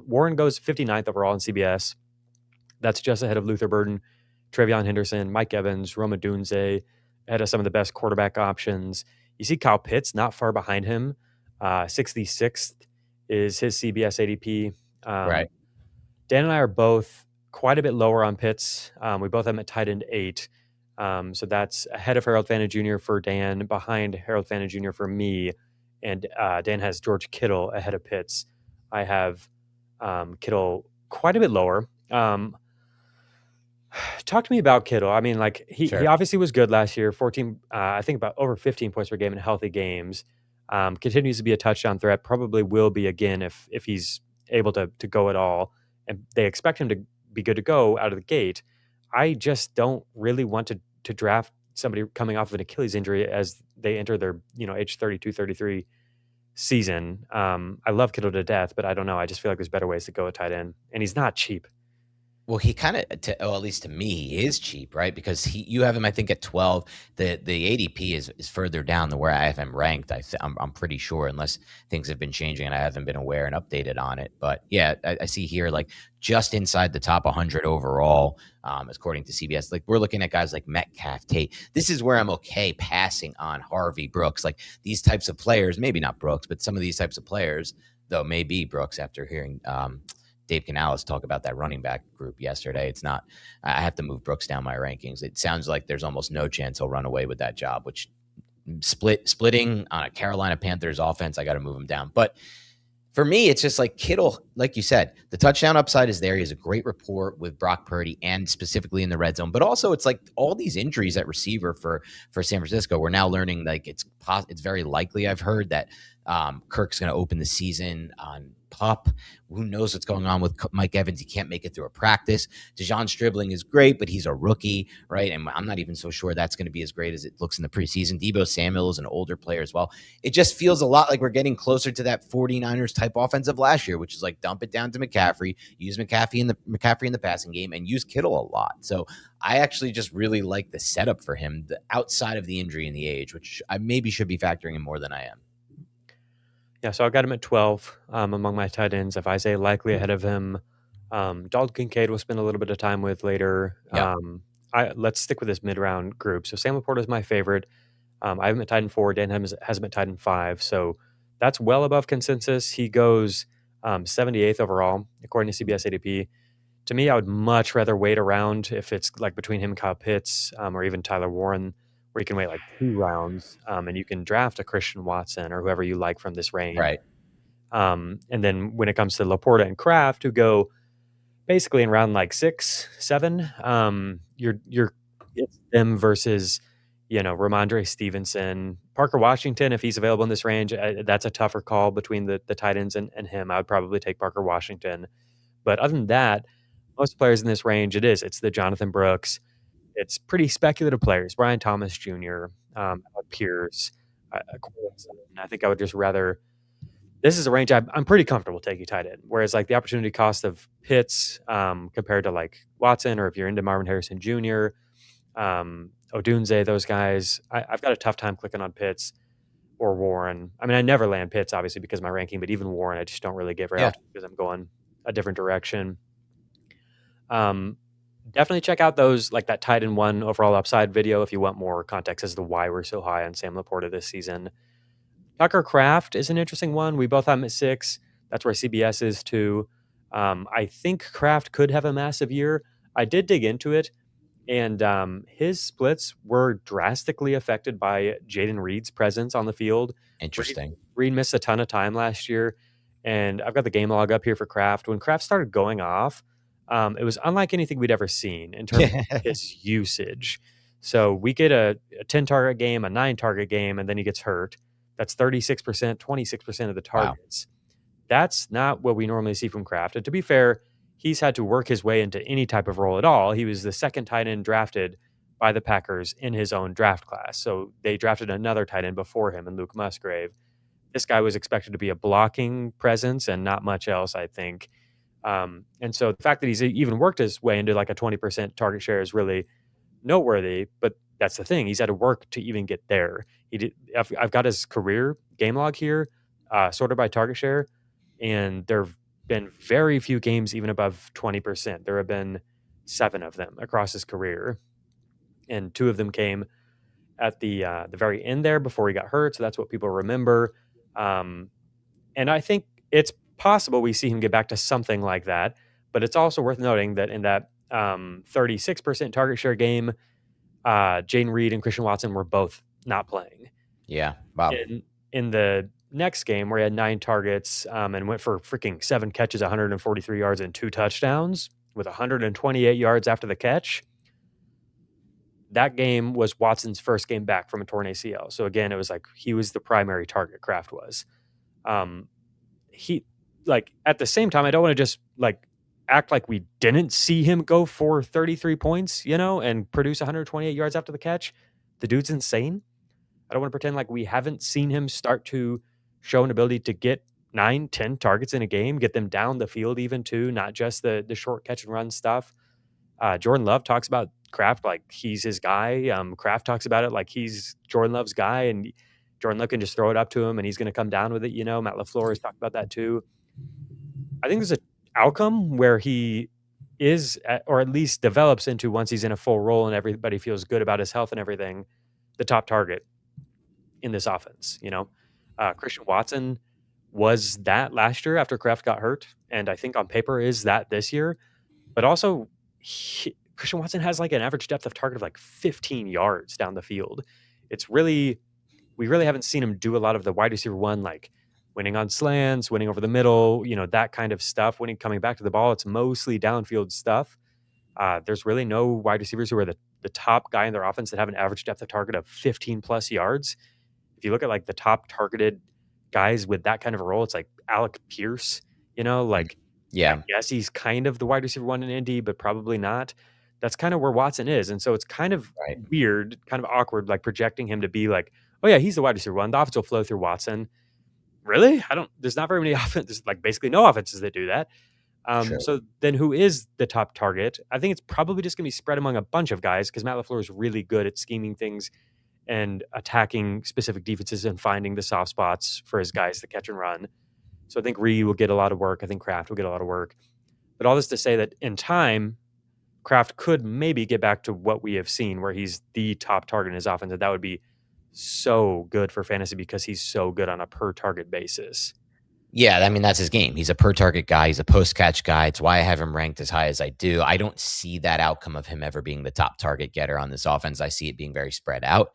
Warren goes 59th overall in CBS. That's just ahead of Luther Burden, Travion Henderson, Mike Evans, Roma Dunze, ahead of some of the best quarterback options. You see Kyle Pitts not far behind him. 66th is his CBS ADP. Right. Dan and I are both quite a bit lower on Pitts. We both have him at tight end 8. So that's ahead of Harold Fanta Jr. for Dan, behind Harold Fanta Jr. for me. And Dan has George Kittle ahead of Pitts. I have Kittle quite a bit lower. Talk to me about Kittle. I mean, like he obviously was good last year. 14, I think about over 15 points per game in healthy games. Continues to be a touchdown threat. Probably will be again if he's able to go at all. And they expect him to be good to go out of the gate. I just don't really want to draft somebody coming off of an Achilles injury as they enter their age 32, 33 season. I love Kittle to death, but I don't know. I just feel like there's better ways to go at tight end, and he's not cheap. Well, he kind of, at least to me, he is cheap, right? Because you have him, I think, at 12. The ADP is further down than where I have him ranked. I'm pretty sure, unless things have been changing and I haven't been aware and updated on it. But yeah, I see here like just inside the top 100 overall, according to CBS. Like we're looking at guys like Metcalf, Tate. This is where I'm okay passing on Harvey, Brooks, like these types of players. Maybe not Brooks, but some of these types of players, though maybe Brooks after hearing. Dave Canales talk about that running back group yesterday. It's not, I have to move Brooks down my rankings. It sounds like there's almost no chance he'll run away with that job, which splitting on a Carolina Panthers offense, I got to move him down. But for me, it's just like Kittle, like you said, the touchdown upside is there. He has a great rapport with Brock Purdy and specifically in the red zone. But also it's like all these injuries at receiver for San Francisco. We're now learning like it's very likely, I've heard, that Kirk's going to open the season on PUP. Who knows what's going on with Mike Evans? He can't make it through a practice. DeJon Stribling is great, but he's a rookie, right? And I'm not even so sure that's going to be as great as it looks in the preseason. Deebo Samuel is an older player as well. It just feels a lot like we're getting closer to that 49ers type offense of last year, which is like dump it down to McCaffrey, use McCaffrey in the passing game, and use Kittle a lot. So I actually just really like the setup for him, outside of the injury and the age, which I maybe should be factoring in more than I am. Yeah, so I got him at 12 among my tight ends. If Isaiah Likely ahead of him, Dalton Kincaid we'll spend a little bit of time with later. Yeah. Let's stick with this mid-round group. So Sam Laporta is my favorite. I have him at tight end 4. Dan has him at tight end 5. So that's well above consensus. He goes 78th overall, according to CBS ADP. To me, I would much rather wait around if it's like between him and Kyle Pitts or even Tyler Warren where you can wait like 2 rounds, and you can draft a Christian Watson or whoever you like from this range. Right. And then when it comes to Laporta and Kraft, who go basically in round like 6, 7, it's them versus, Ramondre Stevenson, Parker Washington. If he's available in this range, that's a tougher call between the tight ends and him. I would probably take Parker Washington. But other than that, most players in this range, it's the Jonathan Brooks. It's pretty speculative players. Brian Thomas Jr., Pierce, I think I would just rather. This is a range I'm pretty comfortable taking tight end. Whereas like the opportunity cost of Pitts compared to like Watson, or if you're into Marvin Harrison Jr., Odunze, those guys, I've got a tough time clicking on Pitts or Warren. I mean, I never land Pitts obviously because of my ranking, but even Warren, I just don't really get very often because I'm going a different direction. Definitely check out those, like that tight end 1 overall upside video if you want more context as to why we're so high on Sam Laporta this season. Tucker Kraft is an interesting one. We both have him at 6. That's where CBS is too. I think Kraft could have a massive year. I did dig into it, and his splits were drastically affected by Jaden Reed's presence on the field. Interesting. Reed missed a ton of time last year, and I've got the game log up here for Kraft. When Kraft started going off, it was unlike anything we'd ever seen in terms of his usage. So we get a 10-target game, a 9-target game, and then he gets hurt. That's 36%, 26% of the targets. Wow. That's not what we normally see from Kraft. And to be fair, he's had to work his way into any type of role at all. He was the second tight end drafted by the Packers in his own draft class. So they drafted another tight end before him in Luke Musgrave. This guy was expected to be a blocking presence and not much else, I think. And so the fact that he's even worked his way into like a 20% target share is really noteworthy, but that's the thing. He's had to work to even get there. I've got his career game log here, sorted by target share, and there have been very few games even above 20%. There have been 7 of them across his career, and 2 of them came at the very end there before he got hurt. So that's what people remember. And I think it's possible we see him get back to something like that, but it's also worth noting that in that 36% target share game, Jaden Reed and Christian Watson were both not playing. Yeah. Wow. In the next game where he had 9 targets and went for freaking 7 catches, 143 yards and 2 touchdowns with 128 yards after the catch. That game was Watson's first game back from a torn ACL. So again, it was like he was the primary target, Kraft was. He, like, at the same time, I don't want to just like act like we didn't see him go for 33 points, and produce 128 yards after the catch. The dude's insane. I don't want to pretend like we haven't seen him start to show an ability to get 9, 10 targets in a game, get them down the field even too, not just the short catch and run stuff. Jordan Love talks about Kraft like he's his guy. Kraft talks about it like he's Jordan Love's guy, and Jordan Love can just throw it up to him and he's going to come down with it. Matt LaFleur has talked about that too. I think there's an outcome where he is, or at least develops into, once he's in a full role and everybody feels good about his health and everything, the top target in this offense. Christian Watson was that last year after Kraft got hurt, and I think on paper is that this year. But also, Christian Watson has like an average depth of target of like 15 yards down the field. We really haven't seen him do a lot of the wide receiver one, like winning on slants, winning over the middle, that kind of stuff. Coming back to the ball, it's mostly downfield stuff. There's really no wide receivers who are the top guy in their offense that have an average depth of target of 15 plus yards. If you look at like the top targeted guys with that kind of a role, it's like Alec Pierce, yeah. Yes, he's kind of the wide receiver one in Indy, but probably not. That's kind of where Watson is. And so it's kind of weird, kind of awkward, like projecting him to be like, oh yeah, he's the wide receiver one. The offense will flow through Watson. Really? There's not very many offenses, like basically no offenses that do that. Sure. So then who is the top target? I think it's probably just going to be spread among a bunch of guys because Matt LaFleur is really good at scheming things and attacking specific defenses and finding the soft spots for his guys to catch and run. So I think Reed will get a lot of work. I think Kraft will get a lot of work. But all this to say that in time, Kraft could maybe get back to what we have seen where he's the top target in his offense. And that would be so good for fantasy because he's so good on a per target basis. Yeah, I mean, that's his game. He's a per target guy. He's a post catch guy. It's why I have him ranked as high as I do. I don't see that outcome of him ever being the top target getter on this offense. I see it being very spread out.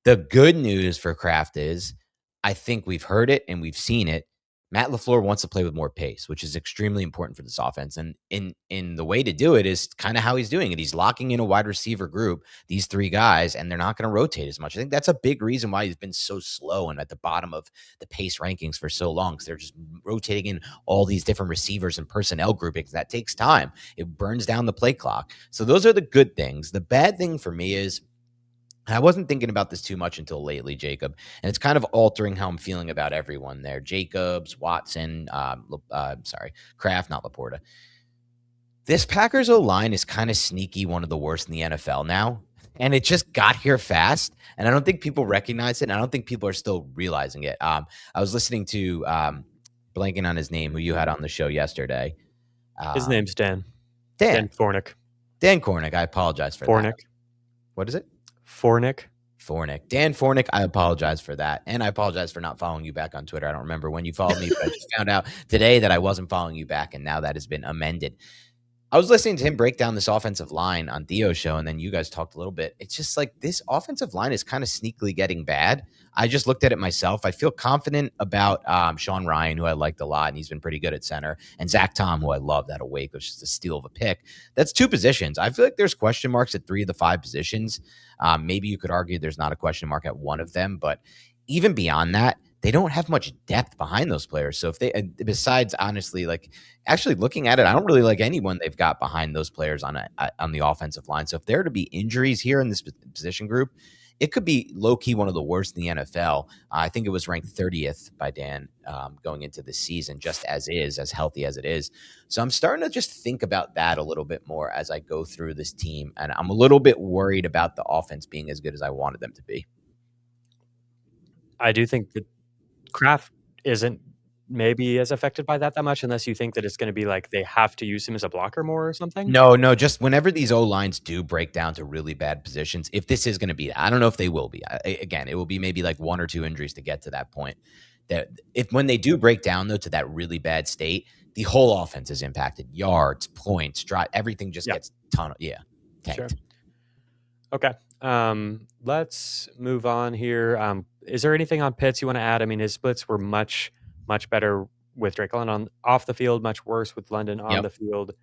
The good news for Kraft is I think we've heard it and we've seen it. Matt LaFleur wants to play with more pace, which is extremely important for this offense. And in the way to do it is kind of how he's doing it. He's locking in a wide receiver group, these three guys, and they're not going to rotate as much. I think that's a big reason why he's been so slow and at the bottom of the pace rankings for so long, because they're just rotating in all these different receivers and personnel groupings. That takes time. It burns down the play clock. So those are the good things. The bad thing for me is I wasn't thinking about this too much until lately, Jacob, and it's kind of altering how I'm feeling about everyone there. Jacobs, Watson, Kraft, not Laporta. This Packers O-line is kind of sneaky, one of the worst in the NFL now, and it just got here fast, and I don't think people recognize it, and I don't think people are still realizing it. I was listening to, blanking on his name, who you had on the show yesterday. His name's Dan. Dan Fornick. Dan Cornick. I apologize for that. What is it? Fornick. Dan Fornick, I apologize for that. And I apologize for not following you back on Twitter. I don't remember when you followed me, but I just found out today that I wasn't following you back, and now that has been amended. I was listening to him break down this offensive line on Theo's show, and then you guys talked a little bit. It's just like this offensive line is kind of sneakily getting bad. I just looked at it myself. I feel confident about Sean Ryan, who I liked a lot, and he's been pretty good at center, and Zach Tom, who I love, that awake, which is a steal of a pick. That's two positions. I feel like there's question marks at 3 of the 5 positions. Maybe you could argue there's not a question mark at one of them, but even beyond that, they don't have much depth behind those players. So if they, besides honestly, like actually looking at it, I don't really like anyone they've got behind those players on the offensive line. So if there are to be injuries here in this position group, it could be low-key one of the worst in the NFL. I think it was ranked 30th by Dan going into this season, just as healthy as it is. So I'm starting to just think about that a little bit more as I go through this team. And I'm a little bit worried about the offense being as good as I wanted them to be. I do think that Kraft isn't maybe as affected by that much, unless you think that it's going to be like they have to use him as a blocker more or something. No, just whenever these O-lines do break down to really bad positions, if this is going to be, I don't know if they will be. Again, it will be maybe like 1 or 2 injuries to get to that point. That if when they do break down though to that really bad state, the whole offense is impacted. Yards, points, drive, everything just gets tanked. Sure. Okay. Let's move on here. Is there anything on Pitts you want to add? I mean, his splits were much better with Drake London off the field, much worse with London on the field.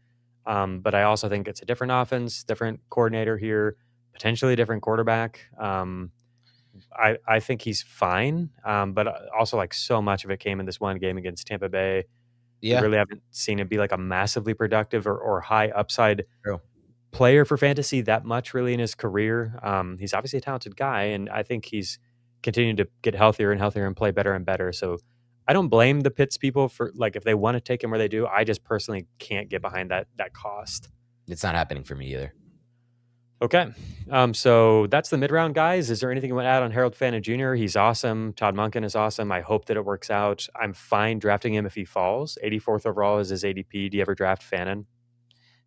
But I also think it's a different offense, different coordinator here, potentially a different quarterback. I think he's fine. But also like so much of it came in this one game against Tampa Bay. Yeah. We really haven't seen him be like a massively productive or high upside player for fantasy that much really in his career. He's obviously a talented guy, and I think he's continuing to get healthier and healthier and play better and better. So I don't blame the Pitts people for like if they want to take him where they do. I just personally can't get behind that cost. It's not happening for me either. Okay. So that's the mid-round guys. Is there anything you want to add on Harold Fannin Jr.? He's awesome. Todd Monken is awesome. I hope that it works out. I'm fine drafting him if he falls. 84th overall is his ADP. Do you ever draft Fannin?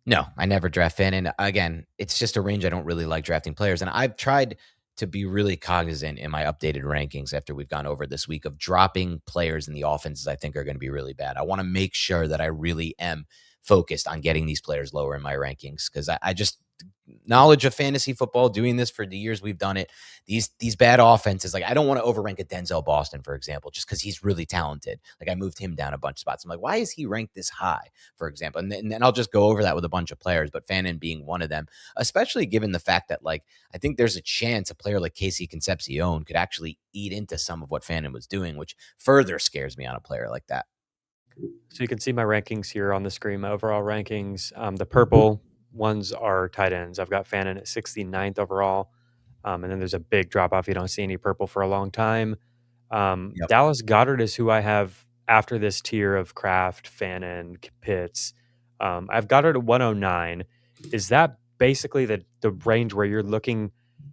No, I never draft Fannin. Again, it's just a range I don't really like drafting players. And I've tried to be really cognizant in my updated rankings after we've gone over this week of dropping players in the offenses I think are going to be really bad. I want to make sure that I really am focused on getting these players lower in my rankings because I just knowledge of fantasy football, doing this for the years we've done it, these bad offenses, like I don't want to overrank a Denzel Boston, for example, just because he's really talented. Like I moved him down a bunch of spots. I'm like, why is he ranked this high, for example? And then I'll just go over that with a bunch of players, but Fannin being one of them, especially given the fact that like I think there's a chance a player like Casey Concepcion could actually eat into some of what Fannin was doing, which further scares me on a player like that. So you can see my rankings here on the screen, my overall rankings. The purple ones are tight ends. I've got Fannin at 69th overall. And then there's a big drop off. You don't see any purple for a long time. Dallas Goedert is who I have after this tier of Kraft, Fannin, Pitts. I've Goedert at 109. Is that basically the range where you're looking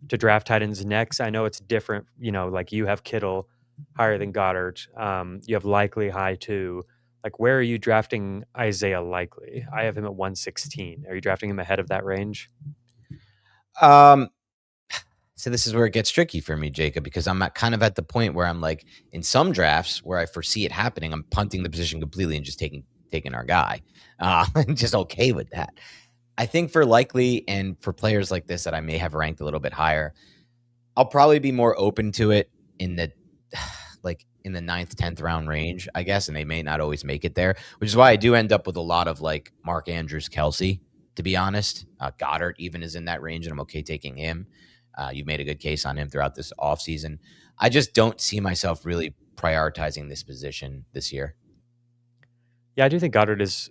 to draft tight ends next? I know it's different. You know, like you have Kittle higher than Goddard. You have Likely high too. Like, where are you drafting Isaiah Likely? I have him at 116. Are you drafting him ahead of that range? So this is where it gets tricky for me, Jacob, because I'm kind of at the point where I'm like, in some drafts where I foresee it happening, I'm punting the position completely and just taking our guy. I'm just okay with that. I think for Likely and for players like this that I may have ranked a little bit higher, I'll probably be more open to it in the in the 9th, 10th round range, I guess, and they may not always make it there, which is why I do end up with a lot of like Mark Andrews, Kelsey, to be honest. Goddard even is in that range, and I'm okay taking him. You've made a good case on him throughout this offseason. I just don't see myself really prioritizing this position this year. Yeah, I do think Goddard is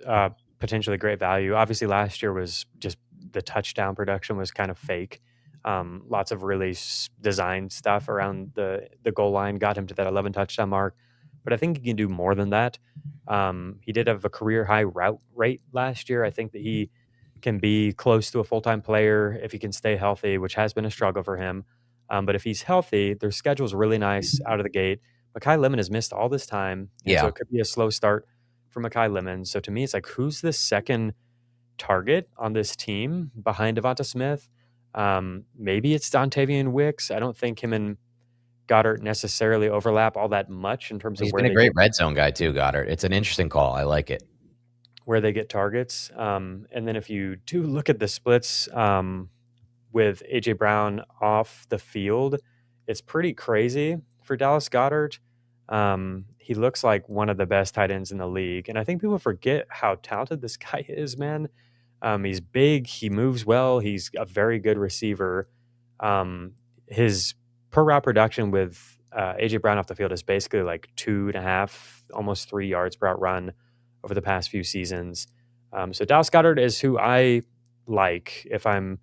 potentially great value. Obviously, last year was just the touchdown production was kind of fake. Lots of really designed stuff around the goal line got him to that 11 touchdown mark. But I think he can do more than that. He did have a career high route rate last year. I think that he can be close to a full-time player if he can stay healthy, which has been a struggle for him. But if he's healthy, their schedule is really nice out of the gate. Mekhi Lemon has missed all this time, and so Yeah. it could be a slow start for Mekhi Lemon. So to me, it's like, who's the second target on this team behind Devonta Smith? Maybe it's Dontavian Wicks. I don't think him and Goddard necessarily overlap all that much in terms of He's where been a they great get, red zone guy too, Goddard. It's an interesting call. I like it. where they get targets. And then if you do look at the splits with AJ Brown off the field, it's pretty crazy for Dallas Goedert. He looks like one of the best tight ends in the league, and I think people forget how talented this guy is, man. He's big, he moves well, he's a very good receiver. His per route production with AJ Brown off the field is basically like 2.5, almost 3 yards per route run over the past few seasons. So Dallas Goedert is who I like if I'm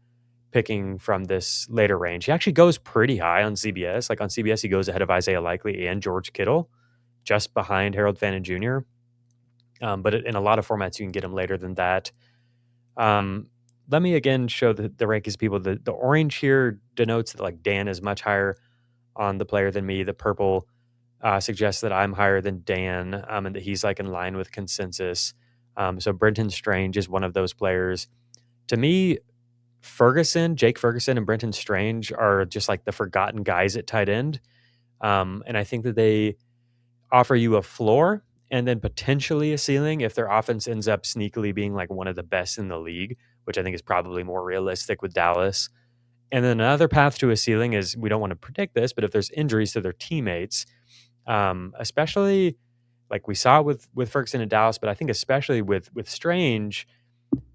picking from this later range. He actually goes pretty high on CBS. Like on CBS, he goes ahead of Isaiah Likely and George Kittle, just behind Harold Fannin Jr. But in a lot of formats, you can get him later than that. Let me again show the rankings people. The orange here denotes that like Dan is much higher on the player than me. The purple suggests that I'm higher than Dan, and that he's like in line with consensus. So Brenton Strange is one of those players. To me, Jake Ferguson, and Brenton Strange are just like the forgotten guys at tight end. And I think that they offer you a floor and then potentially a ceiling if their offense ends up sneakily being like one of the best in the league, which I think is probably more realistic with Dallas. And then another path to a ceiling is, we don't want to predict this, but if there's injuries to their teammates, especially like we saw with Ferguson in Dallas, but I think especially with Strange,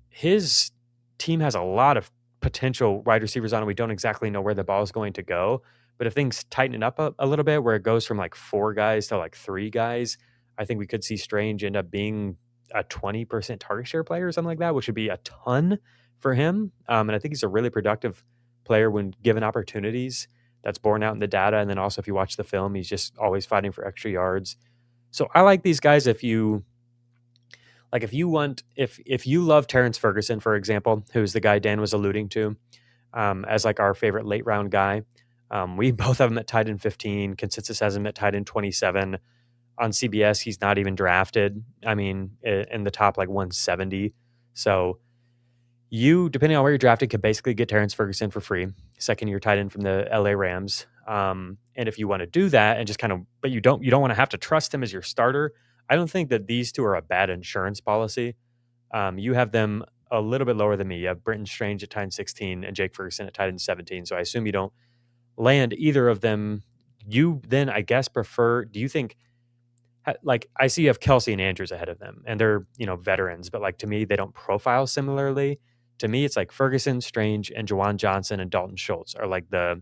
his team has a lot of potential wide receivers on it. We don't exactly know where the ball is going to go, but if things tighten up a little bit, where it goes from like 4 guys to like 3 guys, I think we could see Strange end up being a 20% target share player or something like that, which would be a ton for him. And I think he's a really productive player when given opportunities. That's borne out in the data. And then also, if you watch the film, he's just always fighting for extra yards. So I like these guys. If you love Terrance Ferguson, for example, who's the guy Dan was alluding to, as like our favorite late round guy, we both have him at tight end 15. Consensus has him at tight end 27. On CBS, he's not even drafted. I mean, in the top like 170. So you, depending on where you're drafted, could basically get Terrance Ferguson for free, second year tight end from the LA Rams. And if you want to do that and just kind of, but you don't want to have to trust him as your starter, I don't think that these two are a bad insurance policy. You have them a little bit lower than me. You have Brenton Strange at tight end 16 and Jake Ferguson at tight end 17. So I assume you don't land either of them. You then, I guess, prefer, do you think, like, I see you have Kelsey and Andrews ahead of them, and they're, veterans, but like, to me, they don't profile similarly. To me, it's like Ferguson, Strange, and Juwan Johnson and Dalton Schultz are like the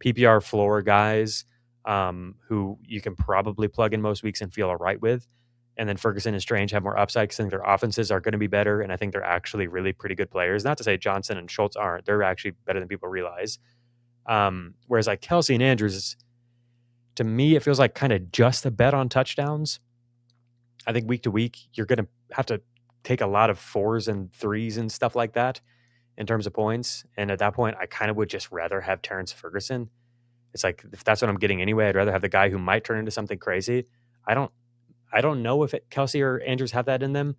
PPR floor guys who you can probably plug in most weeks and feel all right with. And then Ferguson and Strange have more upside because I think their offenses are going to be better, and I think they're actually really pretty good players. Not to say Johnson and Schultz aren't. They're actually better than people realize. Whereas like Kelsey and Andrews, to me, it feels like kind of just a bet on touchdowns. I think week to week, you're going to have to take a lot of 4s and 3s and stuff like that in terms of points. And at that point, I kind of would just rather have Terrance Ferguson. It's like, if that's what I'm getting anyway, I'd rather have the guy who might turn into something crazy. I don't know if Kelsey or Andrews have that in them.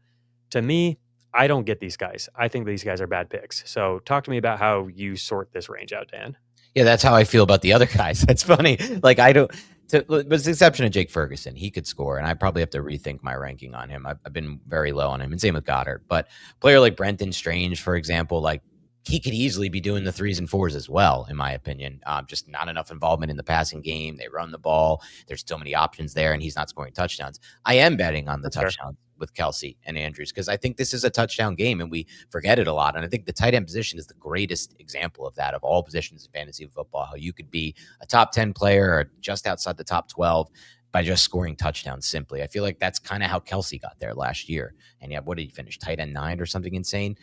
To me, I don't get these guys. I think these guys are bad picks. So talk to me about how you sort this range out, Dan. Yeah, that's how I feel about the other guys. That's funny. Like, but with the exception of Jake Ferguson, he could score, and I probably have to rethink my ranking on him. I've been very low on him, and same with Goddard. But a player like Brenton Strange, for example, like, he could easily be doing the 3s and 4s as well, in my opinion. Just not enough involvement in the passing game. They run the ball. There's so many options there, and he's not scoring touchdowns. I am betting on the touchdown with Kelsey and Andrews because I think this is a touchdown game, and we forget it a lot. And I think the tight end position is the greatest example of that, of all positions in fantasy football, how you could be a top 10 player or just outside the top 12 by just scoring touchdowns simply. I feel like that's kind of how Kelsey got there last year. And yeah, what did he finish? Tight end 9 or something insane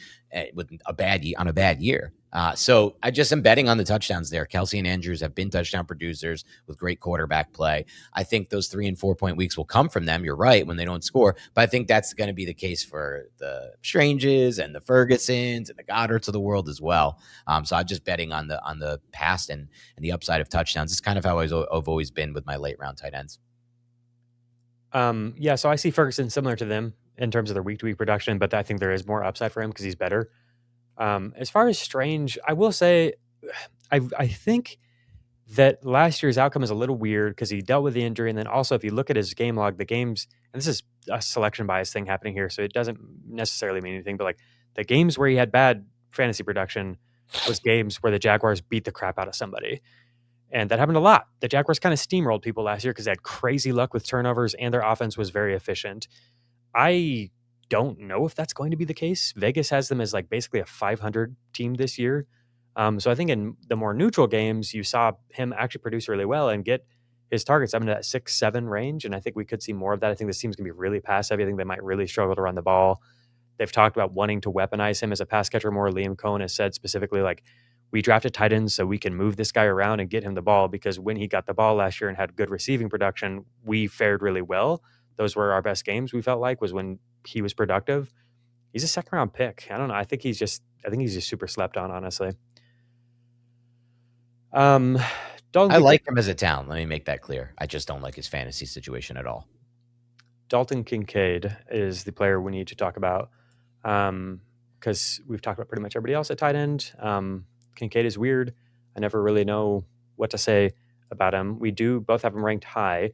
with a bad year. So I just am betting on the touchdowns there. Kelsey and Andrews have been touchdown producers with great quarterback play. I think those 3 and 4 point weeks will come from them. You're right, when they don't score, but I think that's going to be the case for the Stranges and the Fergusons and the Goddards of the world as well. So I'm just betting on the past and the upside of touchdowns. It's kind of how I've always been with my late round tight ends. So I see Ferguson similar to them in terms of their week-to-week production, but I think there is more upside for him because he's better. As far as Strange, I will say, I think that last year's outcome is a little weird because he dealt with the injury, and then also if you look at his game log, the games, and this is a selection bias thing happening here, so it doesn't necessarily mean anything, but like the games where he had bad fantasy production was games where the Jaguars beat the crap out of somebody. And that happened a lot. The Jaguars kind of steamrolled people last year because they had crazy luck with turnovers and their offense was very efficient. I don't know if that's going to be the case. Vegas has them as like basically a 500 team this year. So I think in the more neutral games, you saw him actually produce really well and get his targets up into that 6-7 range. And I think we could see more of that. I think this team's going to be really pass heavy. I think they might really struggle to run the ball. They've talked about wanting to weaponize him as a pass catcher more. Liam Cohen has said specifically, like, we drafted tight ends so we can move this guy around and get him the ball, because when he got the ball last year and had good receiving production, we fared really well. Those were our best games, we felt like, was when he was productive. He's a second round pick. I don't know. I think he's just super slept on, honestly. I like him as a talent. Let me make that clear. I just don't like his fantasy situation at all. Dalton Kincaid is the player we need to talk about, because we've talked about pretty much everybody else at tight end. Kincaid is weird. I never really know what to say about him. We do both have him ranked high.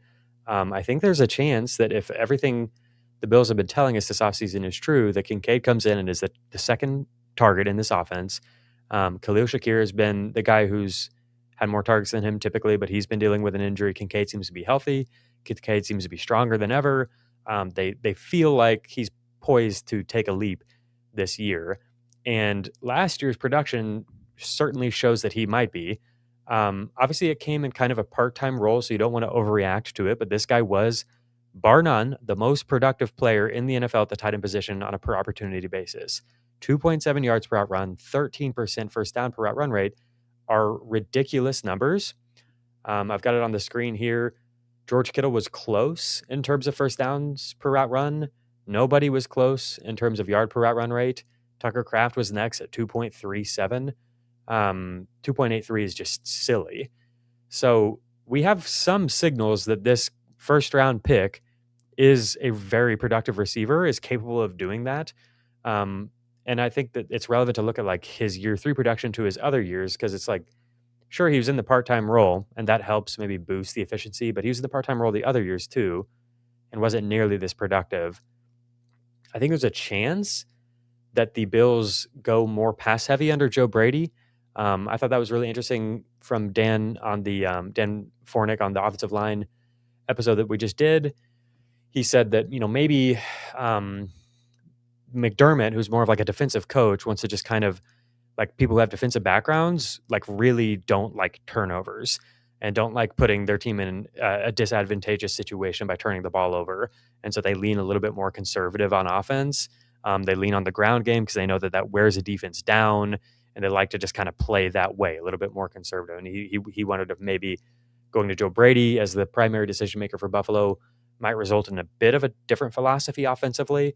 I think there's a chance that if everything the Bills have been telling us this offseason is true, that Kincaid comes in and is the second target in this offense. Khalil Shakir has been the guy who's had more targets than him typically, but he's been dealing with an injury. Kincaid seems to be healthy. Kincaid seems to be stronger than ever. They feel like he's poised to take a leap this year. And last year's production certainly shows that he might be. Obviously, it came in kind of a part-time role, so you don't want to overreact to it. But this guy was, bar none, the most productive player in the NFL at the tight end position on a per opportunity basis. 2.7 yards per out run, 13% first down per out run rate are ridiculous numbers. I've got it on the screen here. George Kittle was close in terms of first downs per route run. Nobody was close in terms of yard per route run rate. Tucker Kraft was next at 2.37. 2.83 is just silly. So we have some signals that this first round pick is a very productive receiver, is capable of doing that. And I think that it's relevant to look at like his year 3 production to his other years, because it's like, sure, he was in the part-time role and that helps maybe boost the efficiency, but he was in the part-time role the other years too and wasn't nearly this productive. I think there's a chance that the Bills go more pass heavy under Joe Brady. I thought that was really interesting from Dan on the Dan Fornick on the offensive line episode that we just did. He said that, maybe McDermott, who's more of like a defensive coach, wants to just kind of, like, people who have defensive backgrounds, like, really don't like turnovers and don't like putting their team in a disadvantageous situation by turning the ball over. And so they lean a little bit more conservative on offense. They lean on the ground game because they know that wears a defense down, and they like to just kind of play that way, a little bit more conservative. And he wanted to maybe going to Joe Brady as the primary decision maker for Buffalo might result in a bit of a different philosophy offensively.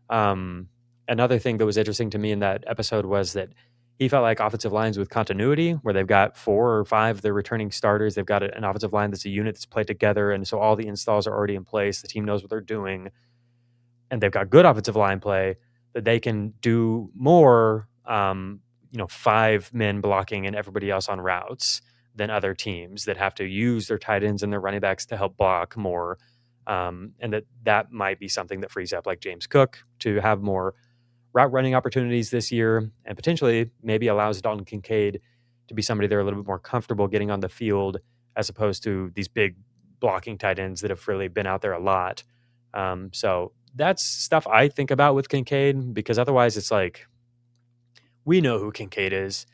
Another thing that was interesting to me in that episode was that he felt like offensive lines with continuity, where they've got 4 or 5 of their returning starters. They've got an offensive line that's a unit that's played together. And so all the installs are already in place. The team knows what they're doing. And they've got good offensive line play that they can do more, 5 men blocking and everybody else on routes than other teams that have to use their tight ends and their running backs to help block more. And that might be something that frees up like James Cook to have more route running opportunities this year, and potentially maybe allows Dalton Kincaid to be somebody they're a little bit more comfortable getting on the field as opposed to these big blocking tight ends that have really been out there a lot. So that's stuff I think about with Kincaid, because otherwise it's like, we know who Kincaid is.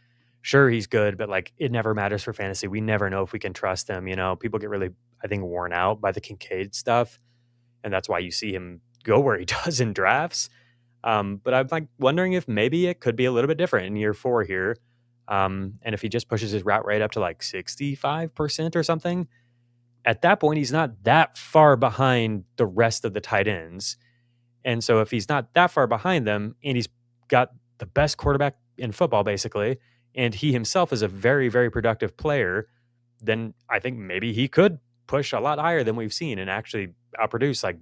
Sure, he's good, but like, it never matters for fantasy. We never know if we can trust him. People get really, I think, worn out by the Kincaid stuff. And that's why you see him go where he does in drafts. But I'm like wondering if maybe it could be a little bit different in year 4 here. And if he just pushes his route rate up to like 65% or something, at that point, he's not that far behind the rest of the tight ends. And so if he's not that far behind them, and he's got the best quarterback in football, basically, and he himself is a very, very productive player, then I think maybe he could push a lot higher than we've seen and actually outproduce like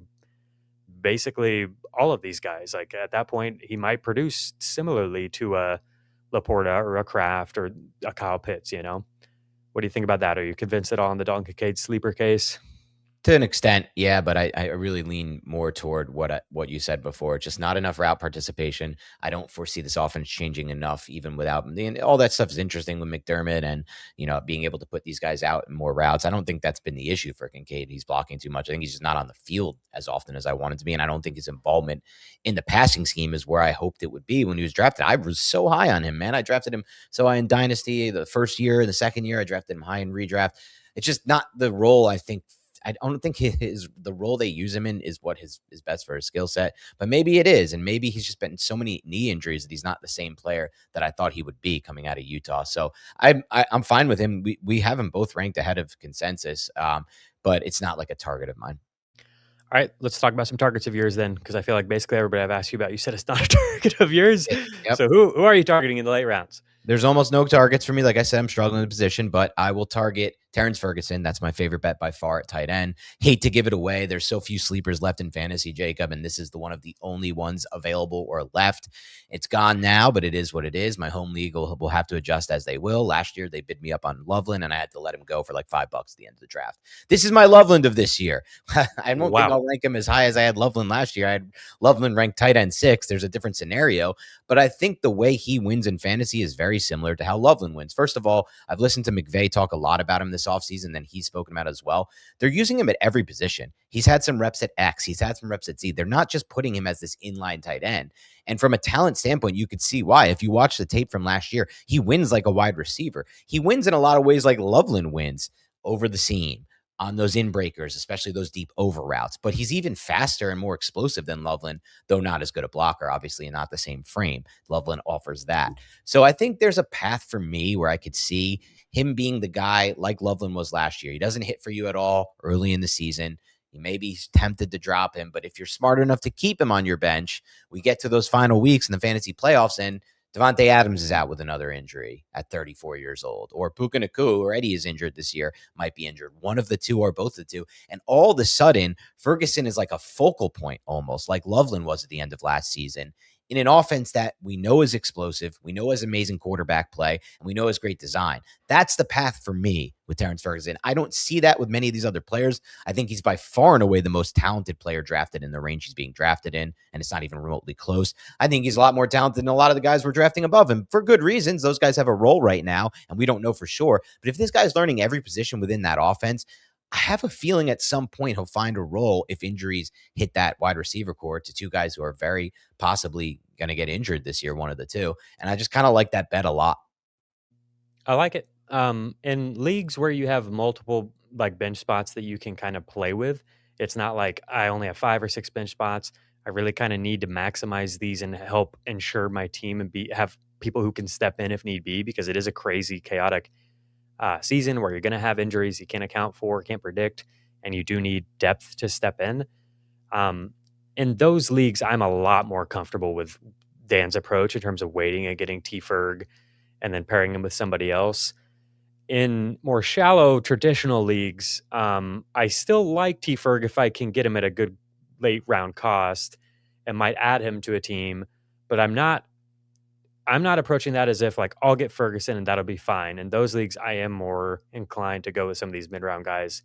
basically all of these guys. Like at that point, he might produce similarly to a Laporta or a Kraft or a Kyle Pitts. What do you think about that? Are you convinced at all on the Dalton Kincaid sleeper case? To an extent, yeah, but I really lean more toward what you said before. Just not enough route participation. I don't foresee this offense changing enough, even without and all that stuff is interesting with McDermott and being able to put these guys out in more routes. I don't think that's been the issue for Kincaid. He's blocking too much. I think he's just not on the field as often as I want him to be, and I don't think his involvement in the passing scheme is where I hoped it would be when he was drafted. I was so high on him, man. I drafted him so high in Dynasty the first year, the second year I drafted him high in redraft. It's just not the role I think. I don't think the role they use him in is what is best for his skill set, but maybe it is. And maybe he's just been so many knee injuries that he's not the same player that I thought he would be coming out of Utah. So I'm fine with him. We have him both ranked ahead of consensus, but it's not like a target of mine. All right, let's talk about some targets of yours then, because I feel like basically everybody I've asked you about, you said it's not a target of yours. Yep. So who are you targeting in the late rounds? There's almost no targets for me. Like I said, I'm struggling in the position, but I will target Terrance Ferguson. That's my favorite bet by far at tight end. Hate to give it away. There's so few sleepers left in fantasy, Jacob, and this is one of the only ones available or left. It's gone now, but it is what it is. My home league will have to adjust as they will. Last year, they bid me up on Loveland, and I had to let him go for like $5 at the end of the draft. This is my Loveland of this year. I don't think I'll rank him as high as I had Loveland last year. I had Loveland ranked tight end 6. There's a different scenario, but I think the way he wins in fantasy is very similar to how Loveland wins. First of all, I've listened to McVay talk a lot about him this offseason, and he's spoken about it as well. They're using him at every position. He's had some reps at X. He's had some reps at Z. They're not just putting him as this inline tight end. And from a talent standpoint, you could see why. If you watch the tape from last year, he wins like a wide receiver. He wins in a lot of ways like Loveland wins over the seam, on those in breakers, especially those deep over routes. But he's even faster and more explosive than Loveland, though not as good a blocker, obviously, and not the same frame. Loveland offers that. So I think there's a path for me where I could see him being the guy like Loveland was last year. He doesn't hit for you at all early in the season. You may be tempted to drop him, but if you're smart enough to keep him on your bench, we get to those final weeks in the fantasy playoffs, and Devontae Adams is out with another injury at 34 years old, or Puka Nacua already is injured this year, might be injured. One of the two or both of the two. And all of a sudden, Ferguson is like a focal point almost, like Loveland was at the end of last season, in an offense that we know is explosive, we know has amazing quarterback play, and we know has great design. That's the path for me with Terrance Ferguson. I don't see that with many of these other players. I think he's by far and away the most talented player drafted in the range he's being drafted in, and it's not even remotely close. I think he's a lot more talented than a lot of the guys we're drafting above him for good reasons. Those guys have a role right now, and we don't know for sure. But if this guy's learning every position within that offense, I have a feeling at some point he'll find a role if injuries hit that wide receiver core to two guys who are very possibly going to get injured this year, one of the two. And I just kind of like that bet a lot. I like it. In leagues where you have multiple like bench spots that you can kind of play with, it's not like I only have 5 or 6 bench spots. I really kind of need to maximize these and help ensure my team and have people who can step in if need be, because it is a crazy, chaotic season where you're going to have injuries you can't account for, can't predict, and you do need depth to step in. In those leagues, I'm a lot more comfortable with Dan's approach in terms of waiting and getting T-Ferg and then pairing him with somebody else. In more shallow traditional leagues, I still like T-Ferg if I can get him at a good late round cost and might add him to a team, but I'm not approaching that as if like I'll get Ferguson and that'll be fine. In those leagues, I am more inclined to go with some of these mid-round guys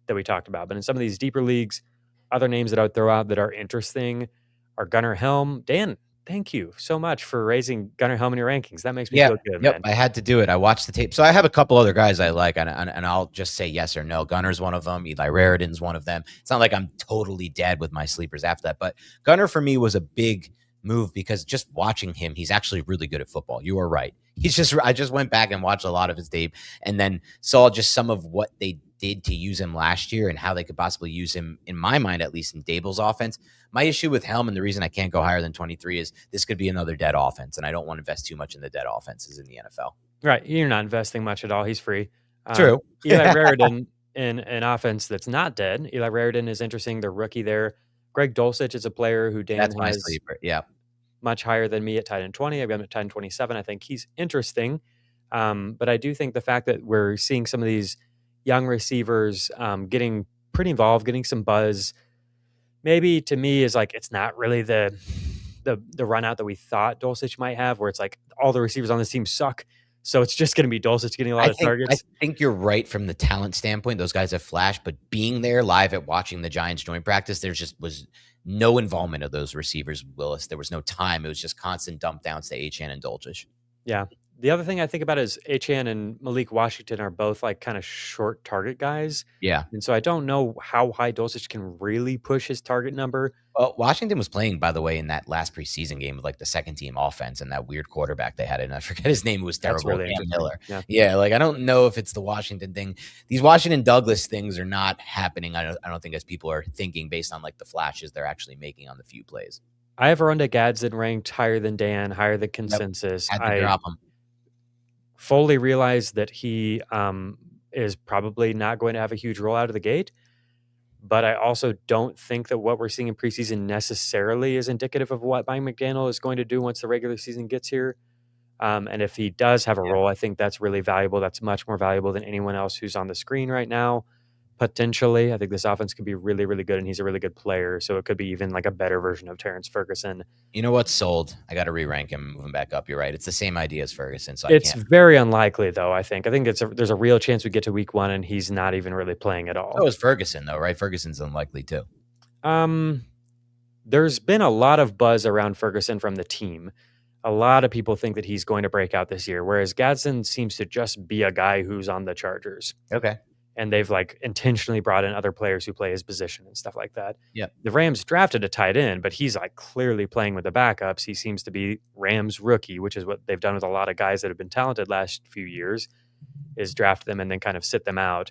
that we talked about. But in some of these deeper leagues, other names that I would throw out that are interesting are Gunnar Helm. Dan Thank you so much for raising Gunnar Helmany rankings. That makes me Yeah, feel good, yep. man. I had to do it. I watched the tape. So I have a couple other guys I like, and I'll just say yes or no. Gunner's one of them. Eli Raridan's one of them. It's not like I'm totally dead with my sleepers after that, but Gunner for me was a big move because just watching him, he's actually really good at football. You are right. I just went back and watched a lot of his tape and then saw just some of what they did to use him last year and how they could possibly use him, in my mind, at least in Dable's offense. My issue with Helm and the reason I can't go higher than 23 is this could be another dead offense, and I don't want to invest too much in the dead offenses in the NFL. Right. You're not investing much at all. He's free. True. Eli Raridan in an offense that's not dead. Eli Raridan is interesting. The rookie there. Greg Dulcich is a player who Dan That's my has sleeper. Yeah. much higher than me at tight end 20. I've got him at tight end 27. I think he's interesting. But I do think the fact that we're seeing some of these young receivers getting pretty involved, getting some buzz, maybe to me is like it's not really the run out that we thought Dulcich might have, where it's like all the receivers on this team suck. So it's just going to be Dulcich getting a lot of targets. I think you're right from the talent standpoint. Those guys have flashed, but being there live at watching the Giants joint practice, there just was no involvement of those receivers, Willis. There was no time. It was just constant dump downs to Achane and Dulcich. Yeah. The other thing I think about is Achane and Malik Washington are both like kind of short target guys. Yeah. And so I don't know how high Dulcich can really push his target number. Well, Washington was playing, by the way, in that last preseason game with like the second team offense and that weird quarterback they had. And I forget his name. It was terrible. Really Dan Miller. Yeah. Like I don't know if it's the Washington thing. These Washington Douglas things are not happening. I don't think as people are thinking based on like the flashes they're actually making on the few plays. I have Arunda Gadsden ranked higher than Dan, higher than consensus. Had to drop him. Fully realize that he is probably not going to have a huge roll out of the gate. But I also don't think that what we're seeing in preseason necessarily is indicative of what Mike McDaniel is going to do once the regular season gets here. And if he does have a role, I think that's really valuable. That's much more valuable than anyone else who's on the screen right now. Potentially, I think this offense could be really, really good, and he's a really good player. So it could be even like a better version of Terrance Ferguson. You know what's sold? I got to re-rank him, move him back up. You're right. It's the same idea as Ferguson. So it's very unlikely, though. I think there's a real chance we get to week 1 and he's not even really playing at all. So is Ferguson, though, right? Ferguson's unlikely too. There's been a lot of buzz around Ferguson from the team. A lot of people think that he's going to break out this year, whereas Gadsden seems to just be a guy who's on the Chargers. Okay. And they've like intentionally brought in other players who play his position and stuff like that. Yeah. The Rams drafted a tight end, but he's like clearly playing with the backups. He seems to be Rams rookie, which is what they've done with a lot of guys that have been talented last few years, is draft them and then kind of sit them out.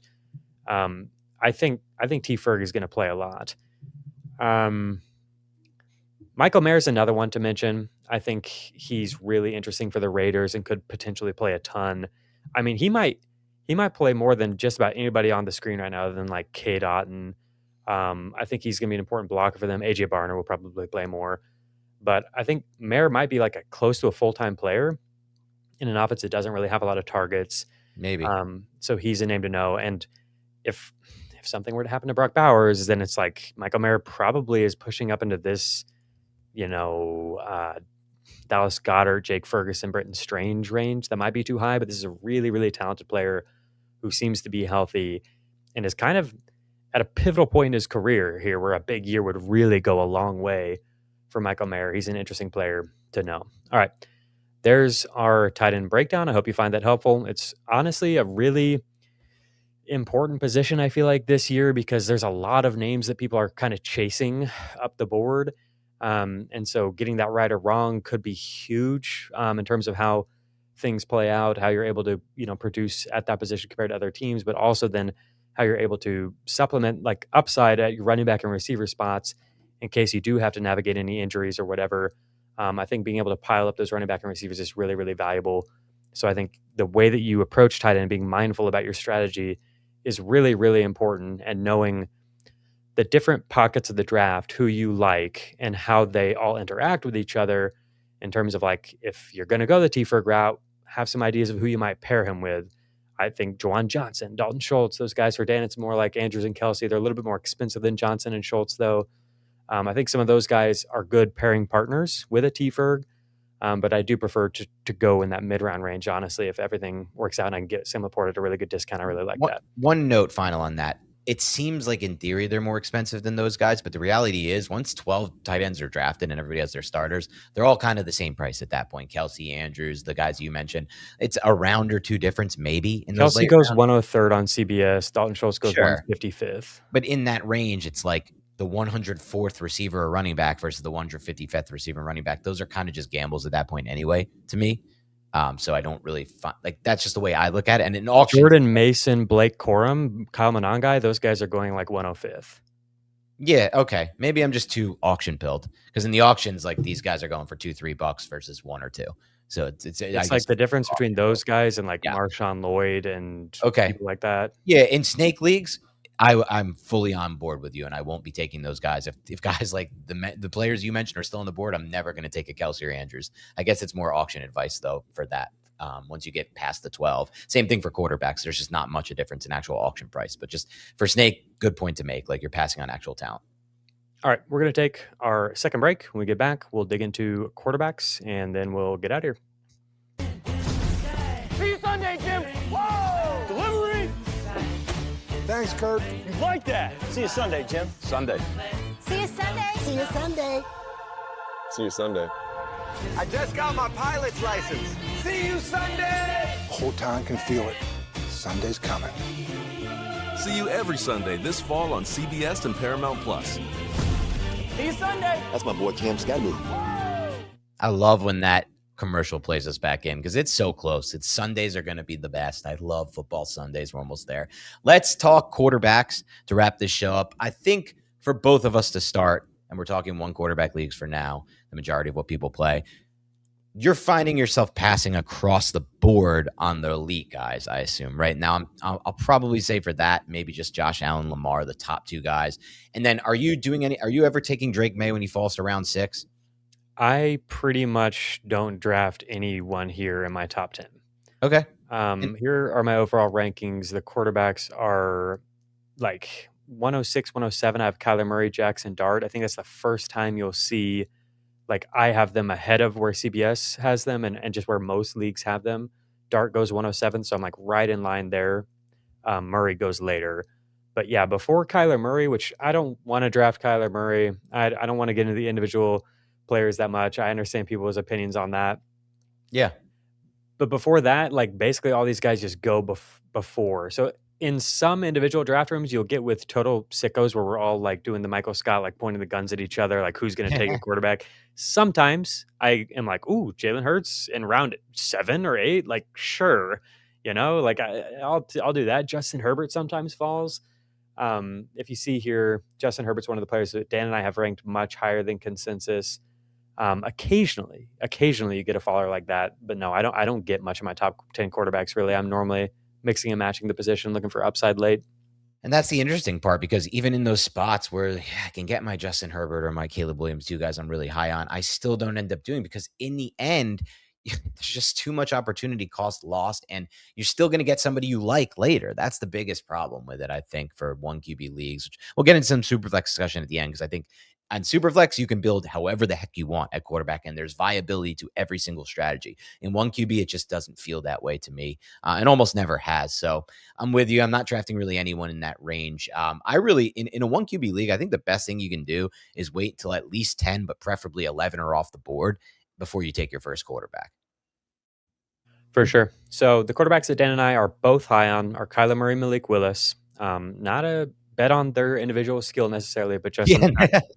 I think T. Ferg is going to play a lot. Michael Mayer's another one to mention. I think he's really interesting for the Raiders and could potentially play a ton. I mean, he might play more than just about anybody on the screen right now, other than like K. Dotton. I think he's going to be an important blocker for them. AJ Barner will probably play more, but I think Mayer might be like close to a full-time player in an offense that doesn't really have a lot of targets. Maybe. So he's a name to know. And if something were to happen to Brock Bowers, then it's like Michael Mayer probably is pushing up into this, Dallas Goedert, Jake Ferguson, Britton Strange range. That might be too high, but this is a really, really talented player who seems to be healthy and is kind of at a pivotal point in his career here where a big year would really go a long way for Michael Mayer. He's an interesting player to know. All right. There's our tight end breakdown. I hope you find that helpful. It's honestly a really important position, I feel like, this year because there's a lot of names that people are kind of chasing up the board. And so getting that right or wrong could be huge in terms of how things play out, how you're able to, produce at that position compared to other teams, but also then how you're able to supplement like upside at your running back and receiver spots in case you do have to navigate any injuries or whatever. I think being able to pile up those running back and receivers is really, really valuable. So I think the way that you approach tight end, being mindful about your strategy is really, really important, and knowing the different pockets of the draft, who you like and how they all interact with each other in terms of like, if you're going to go the T-Ferg route, have some ideas of who you might pair him with. I think Juwan Johnson, Dalton Schultz, those guys for Dan, it's more like Andrews and Kelsey. They're a little bit more expensive than Johnson and Schultz, though. I think some of those guys are good pairing partners with a T-Ferg, but I do prefer to go in that mid-round range, honestly. If everything works out and I can get Sam Laporte at a really good discount, I really like that. One note final on that. it seems like in theory they're more expensive than those guys, but the reality is once 12 tight ends are drafted and everybody has their starters, they're all kind of the same price at that point. Kelsey, Andrews, the guys you mentioned, it's a round or two difference maybe in those Kelsey late goes rounds. 103rd on CBS. Dalton Schultz goes Sure. 155th. But in that range, it's like the 104th receiver or running back versus the 155th receiver and running back. Those are kind of just gambles at that point anyway, to me. So I don't really like that's just the way I look at it. And in auction, Jordan Mason, Blake Corum, Kyle Monangai, those guys are going like 105th. yeah, okay. Maybe I'm just too auction pilled because in the auctions, like these guys are going for $2-3 versus 1 or 2. So it's like the difference between those guys and like Yeah. Marshawn Lloyd and Okay. people like that. Yeah, in snake leagues, I'm fully on board with you, and I won't be taking those guys. If guys like the players you mentioned are still on the board, I'm never going to take a Kelsey or Andrews. I guess it's more auction advice though for that. Once you get past the 12, same thing for quarterbacks. There's just not much a difference in actual auction price, but just for snake, good point to make. Like you're passing on actual talent. All right, we're going to take our second break. When we get back, we'll dig into quarterbacks, and then we'll get out of here. See you Sunday, Jim. Whoa! Delivery. Thanks, Kurt. You like that? See you Sunday, Jim. Sunday. See you Sunday. See you Sunday. See you Sunday. I just got my pilot's license. See you Sunday! The whole town can feel it. Sunday's coming. See you every Sunday this fall on CBS and Paramount Plus. See you Sunday. That's my boy Cam Skywalker. I love when that commercial plays us back in because it's so close. It's Sundays are going to be the best. I love football Sundays. We're almost there. Let's talk quarterbacks to wrap this show up. I think for both of us to start, and we're talking one quarterback leagues for now, the majority of what people play, you're finding yourself passing across the board on the elite guys, I assume. Right now, I'll probably say for that, maybe just Josh Allen, Lamar, the top two guys. And then are you ever taking Drake May when he falls to round 6? I pretty much don't draft anyone here in my top 10. Okay. Here are my overall rankings. The quarterbacks are like 106, 107. I have Kyler Murray, Jackson Dart. I think that's the first time you'll see, like, I have them ahead of where CBS has them and just where most leagues have them. Dart goes 107, so I'm like right in line there. Murray goes later. But yeah, before Kyler Murray, which I don't want to draft Kyler Murray. I don't want to get into the individual players that much. I understand people's opinions on that. Yeah. But before that, like basically all these guys just go before. So in some individual draft rooms, you'll get with total sickos where we're all like doing the Michael Scott, like pointing the guns at each other, like who's going to take a quarterback. Sometimes I am like, ooh, Jalen Hurts in round 7 or 8. Like, sure. You know, like I'll do that. Justin Herbert sometimes falls. If you see here, Justin Herbert's one of the players that Dan and I have ranked much higher than consensus. Occasionally you get a faller like that, but no, I don't get much of my top 10 quarterbacks really. I'm normally mixing and matching the position, looking for upside late. And that's the interesting part because even in those spots where I can get my Justin Herbert or my Caleb Williams, two guys I'm really high on, I still don't end up doing because in the end, there's just too much opportunity cost lost, and you're still going to get somebody you like later. That's the biggest problem with it, I think, for one QB leagues. Which we'll get into some Superflex discussion at the end because I think on Superflex, you can build however the heck you want at quarterback, and there's viability to every single strategy. In one QB, it just doesn't feel that way to me, and almost never has. So I'm with you. I'm not drafting really anyone in that range. I really, in a one QB league, I think the best thing you can do is wait till at least 10, but preferably 11 are off the board before you take your first quarterback. For sure. So the quarterbacks that Dan and I are both high on are Kyler Murray, Malik Willis. Not a bet on their individual skill necessarily, but just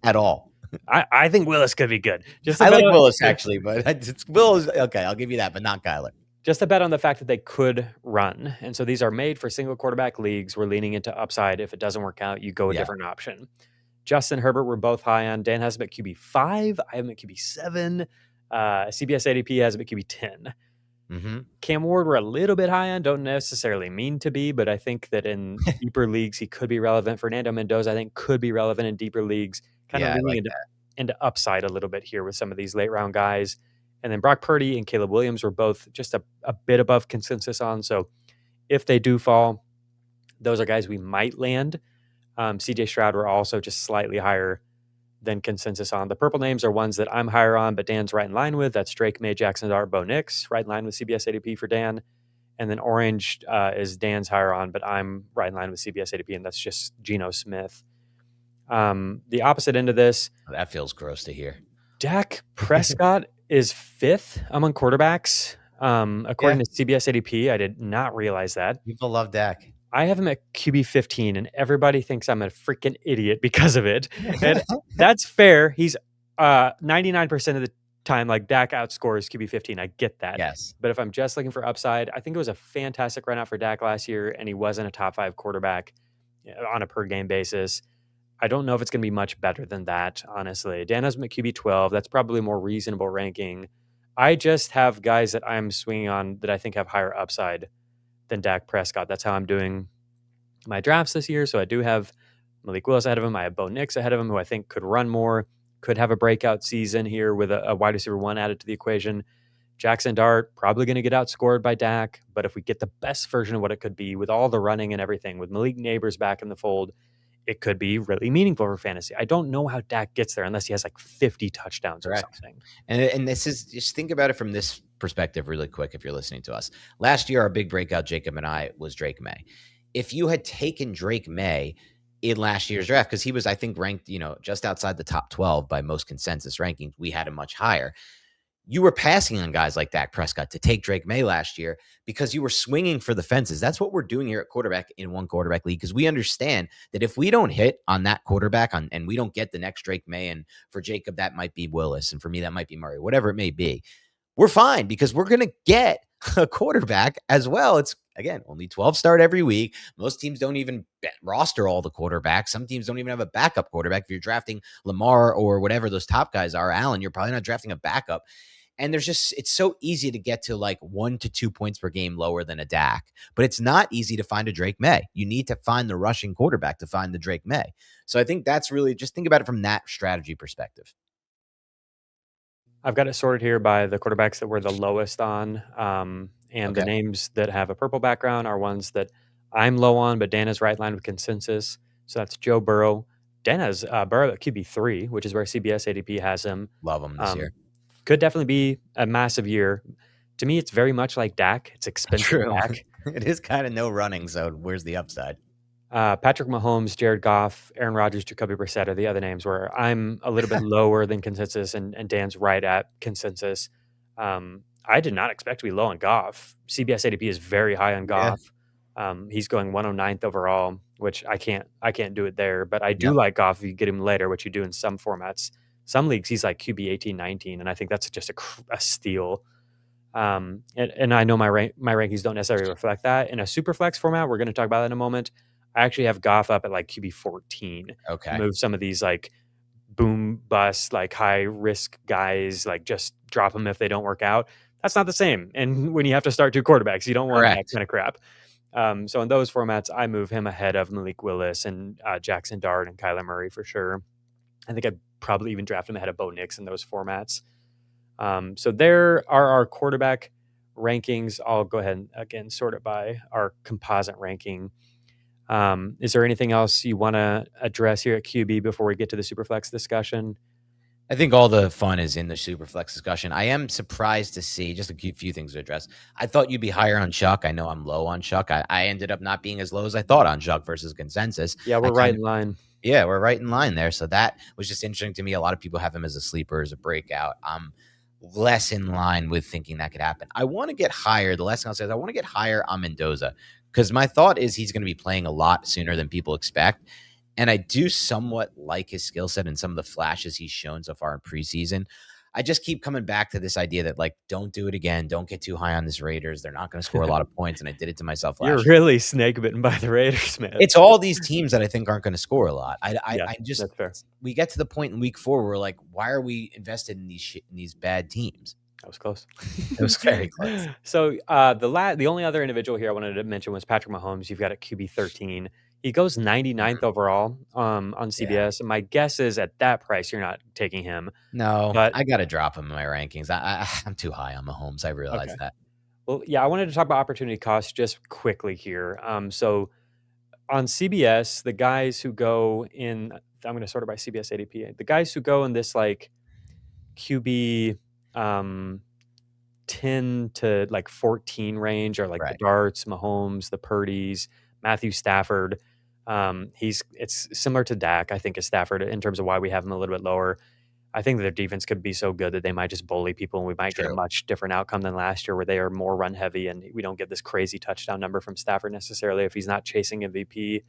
at all. I think Willis could be good. I like Willis actually, but Willis. Okay, I'll give you that, but not Kyler. Just a bet on the fact that they could run. And so these are made for single quarterback leagues. We're leaning into upside. If it doesn't work out, you go a different option. Justin Herbert, we're both high on. Dan has him at QB5. I have him at QB7. CBS ADP has him at QB10. Mm-hmm. Cam Ward, we're a little bit high on. Don't necessarily mean to be, but I think that in deeper leagues, he could be relevant. Fernando Mendoza, I think, could be relevant in deeper leagues. Kind of leaning into upside a little bit here with some of these late round guys. And then Brock Purdy and Caleb Williams were both just a bit above consensus on. So if they do fall, those are guys we might land. CJ Stroud were also just slightly higher than consensus on. The purple names are ones that I'm higher on, but Dan's right in line with. That's Drake May, Jackson Dart, Bo Nix, right in line with CBS ADP for Dan. And then orange is Dan's higher on, but I'm right in line with CBS ADP, and that's just Geno Smith. The opposite end of this, That feels gross to hear. Dak Prescott is 5th among quarterbacks. According to CBS ADP, I did not realize that. People love Dak. I have him at QB 15, and everybody thinks I'm a freaking idiot because of it. And that's fair. He's 99% of the time, like Dak outscores QB 15. I get that. Yes. But if I'm just looking for upside, I think it was a fantastic run out for Dak last year, and he wasn't a top 5 quarterback on a per game basis. I don't know if it's going to be much better than that, honestly. Dan has him at QB 12. That's probably a more reasonable ranking. I just have guys that I'm swinging on that I think have higher upside than Dak Prescott. That's how I'm doing my drafts this year. So I do have Malik Willis ahead of him. I have Bo Nix ahead of him, who I think could run more, could have a breakout season here with a wide receiver 1 added to the equation. Jackson Dart, probably going to get outscored by Dak. But if we get the best version of what it could be with all the running and everything, with Malik Neighbors back in the fold, it could be really meaningful for fantasy. I don't know how Dak gets there unless he has like 50 touchdowns or something. And this is, just think about it from this perspective really quick if you're listening to us. Last year, our big breakout, Jacob and I, was Drake May. If you had taken Drake May in last year's draft, because he was, I think, ranked, just outside the top 12 by most consensus rankings, we had him much higher. You were passing on guys like Dak Prescott to take Drake May last year because you were swinging for the fences. That's what we're doing here at quarterback in one quarterback league, because we understand that if we don't hit on that quarterback and we don't get the next Drake May, and for Jacob, that might be Willis, and for me, that might be Murray, whatever it may be, we're fine because we're going to get a quarterback as well. It's, again, only 12 start every week. Most teams don't even roster all the quarterbacks. Some teams don't even have a backup quarterback. If you're drafting Lamar or whatever those top guys are, Allen, you're probably not drafting a backup. And it's so easy to get to like 1 to 2 points per game lower than a Dak, but it's not easy to find a Drake May. You need to find the rushing quarterback to find the Drake May. So I think that's really, just think about it from that strategy perspective. I've got it sorted here by the quarterbacks that we're the lowest on. The names that have a purple background are ones that I'm low on, but Dan is right in line with consensus. So that's Joe Burrow. Dan has Burrow at QB3, which is where CBS ADP has him. Love him this year. Could definitely be a massive year. To me, it's very much like Dak. It's expensive Dak. It is kind of no running, so where's the upside? Patrick Mahomes, Jared Goff, Aaron Rodgers, Jacoby Brissett are the other names where I'm a little bit lower than consensus, and Dan's right at consensus. I did not expect to be low on Goff. CBS ADP is very high on Goff. Yeah. He's going 109th overall, which I can't do it there, but I do like Goff if you get him later, which you do in some formats. Some leagues, he's like QB 18, 19, and I think that's just a steal. And I know my rankings don't necessarily reflect that. In a Superflex format, we're going to talk about that in a moment. I actually have Goff up at like QB 14. Okay. Move some of these like boom bust, like high risk guys, like just drop them if they don't work out. That's not the same. And when you have to start 2 quarterbacks, you don't want that kind of crap. So in those formats, I move him ahead of Malik Willis and Jackson Dart and Kyler Murray for sure. I think I'd probably even draft him ahead of Bo Nix in those formats. So there are our quarterback rankings. I'll go ahead and again sort it by our composite ranking. Is there anything else you want to address here at QB before we get to the Superflex discussion? I think all the fun is in the Superflex discussion. I am surprised to see just a few things to address. I thought you'd be higher on Chuck. I know I'm low on Chuck. I ended up not being as low as I thought on Chuck versus consensus. Yeah, we're right in line. Yeah, we're right in line there. So that was just interesting to me. A lot of people have him as a sleeper, as a breakout. I'm less in line with thinking that could happen. I want to get higher. The last thing I'll say is I want to get higher on Mendoza, because my thought is he's going to be playing a lot sooner than people expect. And I do somewhat like his skill set and some of the flashes he's shown so far in preseason. I just keep coming back to this idea that, like, don't do it again. Don't get too high on this Raiders. They're not going to score a lot of points. And I did it to myself last year. You're really snake bitten by the Raiders, man. It's all these teams that I think aren't going to score a lot. I just, that's fair. We get to the point in week 4 where we're like, why are we invested in these bad teams? That was close. It was very close. So the only other individual here I wanted to mention was Patrick Mahomes. You've got at QB 13. He goes 99th overall on CBS. Yeah. And my guess is at that price, you're not taking him. No, but I got to drop him in my rankings. I'm too high on Mahomes. I realize that. Well, yeah, I wanted to talk about opportunity cost just quickly here. So on CBS, the guys who go in, I'm going to sort it by CBS ADP. The guys who go in this like QB 10 10 to like 14 range are like the Right. Darts, Mahomes, the Purdy's, Matthew Stafford. It's similar to Dak, I think, as Stafford in terms of why we have him a little bit lower. I think that their defense could be so good that they might just bully people and we might get a True. much different outcome than last year where they are more run heavy and we don't get this crazy touchdown number from Stafford necessarily if he's not chasing MVP.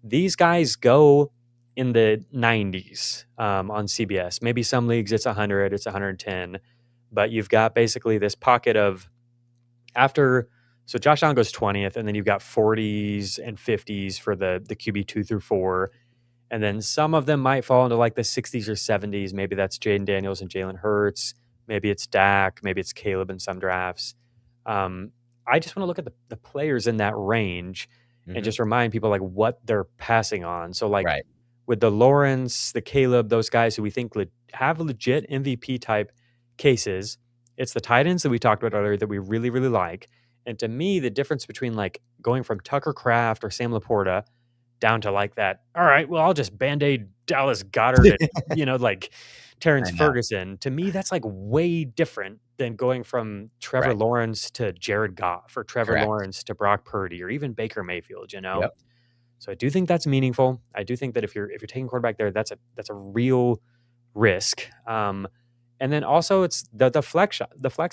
These guys go in the 90s on CBS. Maybe some leagues it's 100, it's 110, but you've got basically this pocket of so Josh Allen goes 20th, and then you've got 40s and 50s for the QB 2 through 4. And then some of them might fall into like the 60s or 70s. Maybe that's Jaden Daniels and Jalen Hurts. Maybe it's Dak. Maybe it's Caleb in some drafts. I just want to look at the players in that range and just remind people like what they're passing on. So like with the Lawrence, the Caleb, those guys who we think have legit MVP type cases, it's the tight ends that we talked about earlier that we really, really like. And to me, the difference between like going from Tucker Kraft or Sam Laporta down to like that, all right, well, I'll just Band-Aid Dallas Goedert and, like Terrance Ferguson. To me, that's like way different than going from Trevor Lawrence to Jared Goff or Trevor Lawrence to Brock Purdy or even Baker Mayfield, So I do think that's meaningful. I do think that if you're taking quarterback there, that's a real risk. And then also it's the flex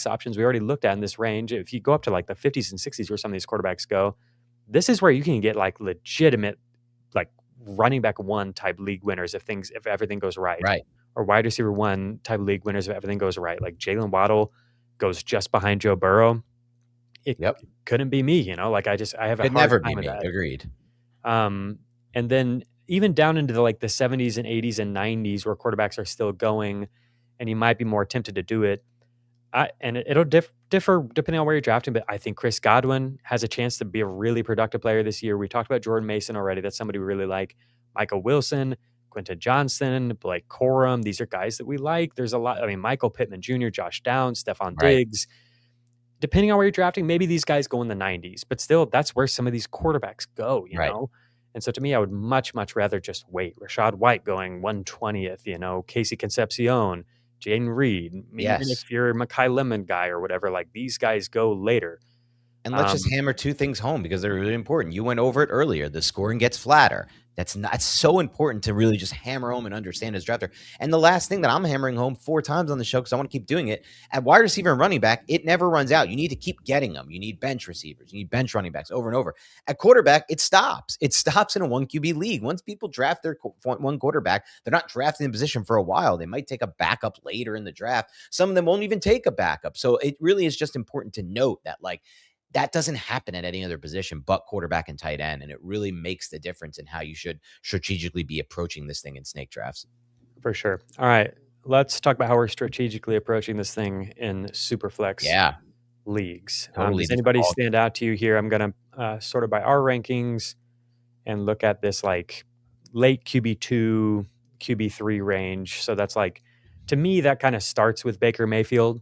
options we already looked at in this range. If you go up to like the 50s and 60s where some of these quarterbacks go, this is where you can get like legitimate like running back one type league winners if everything goes right. Or wide receiver one type league winners if everything goes right. Like Jalen Waddle goes just behind Joe Burrow. It couldn't be me, like I have a hard time with that. Agreed. And then even down into the 70s and 80s and 90s where quarterbacks are still going and you might be more tempted to do it. And it'll differ depending on where you're drafting, but I think Chris Godwin has a chance to be a really productive player this year. We talked about Jordan Mason already. That's somebody we really like. Michael Wilson, Quentin Johnson, Blake Corum. These are guys that we like. There's a lot. I mean, Michael Pittman Jr., Josh Downs, Stephon Diggs. Depending on where you're drafting, maybe these guys go in the 90s, but still that's where some of these quarterbacks go, you know? And so to me, I would much, much rather just wait. Rashad White going 120th, Casey Concepcion, Jaden Reed, even if you're a Mekhi Lemon guy or whatever, like these guys go later. And let's just hammer two things home because they're really important. You went over it earlier. The scoring gets flatter. That's so important to really just hammer home and understand as drafter. And the last thing that I'm hammering home 4 times on the show because I want to keep doing it, at wide receiver and running back, it never runs out. You need to keep getting them. You need bench receivers. You need bench running backs over and over. At quarterback, it stops. It stops in a 1 QB league. Once people draft their one quarterback, they're not drafting in position for a while. They might take a backup later in the draft. Some of them won't even take a backup. So it really is just important to note that that doesn't happen at any other position but quarterback and tight end. And it really makes the difference in how you should strategically be approaching this thing in snake drafts. For sure. All right. Let's talk about how we're strategically approaching this thing in Superflex leagues. Does anybody stand out to you here? I'm going to sort it by our rankings and look at this like late QB2, QB3 range. So that's to me, that kind of starts with Baker Mayfield.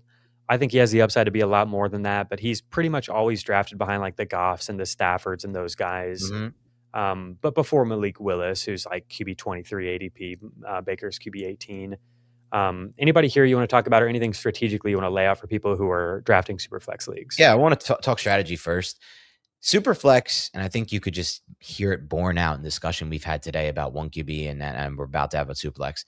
I think he has the upside to be a lot more than that, but he's pretty much always drafted behind the Goffs and the Staffords and those guys. But before Malik Willis, who's QB 23 ADP, Baker's QB 18. Anybody here you want to talk about or anything strategically you want to lay out for people who are drafting Superflex leagues? Yeah, I want to talk strategy first. Superflex, and I think you could just hear it borne out in the discussion we've had today about 1 QB and we're about to have a Superflex.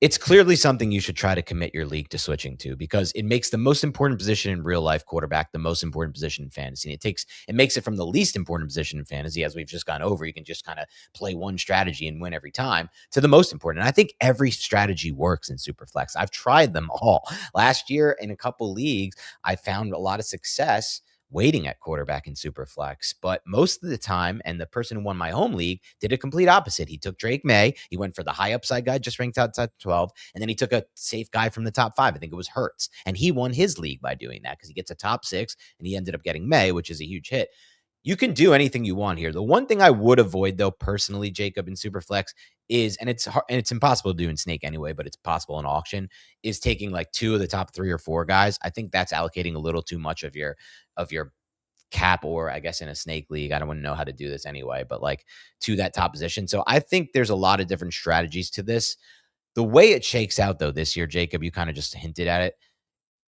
It's clearly something you should try to commit your league to switching to because it makes the most important position in real life quarterback the most important position in fantasy. And it makes it from the least important position in fantasy, as we've just gone over. You can just kind of play one strategy and win every time to the most important. And I think every strategy works in Superflex. I've tried them all. Last year in a couple leagues, I found a lot of success waiting at quarterback in Superflex, but most of the time, and the person who won my home league did a complete opposite. He took Drake May. He went for the high upside guy, just ranked outside 12, and then he took a safe guy from the top 5. I think it was Hurts, and he won his league by doing that because he gets a top 6, and he ended up getting May, which is a huge hit. You can do anything you want here. The one thing I would avoid, though, personally, Jacob, in Superflex is, and it's hard, and it's impossible to do in Snake anyway, but it's possible in auction, is taking 2 of the top 3 or 4 guys. I think that's allocating a little too much of your cap, or I guess in a Snake league, I don't want to know how to do this anyway, but to that top position. So I think there's a lot of different strategies to this. The way it shakes out, though, this year, Jacob, you kind of just hinted at it.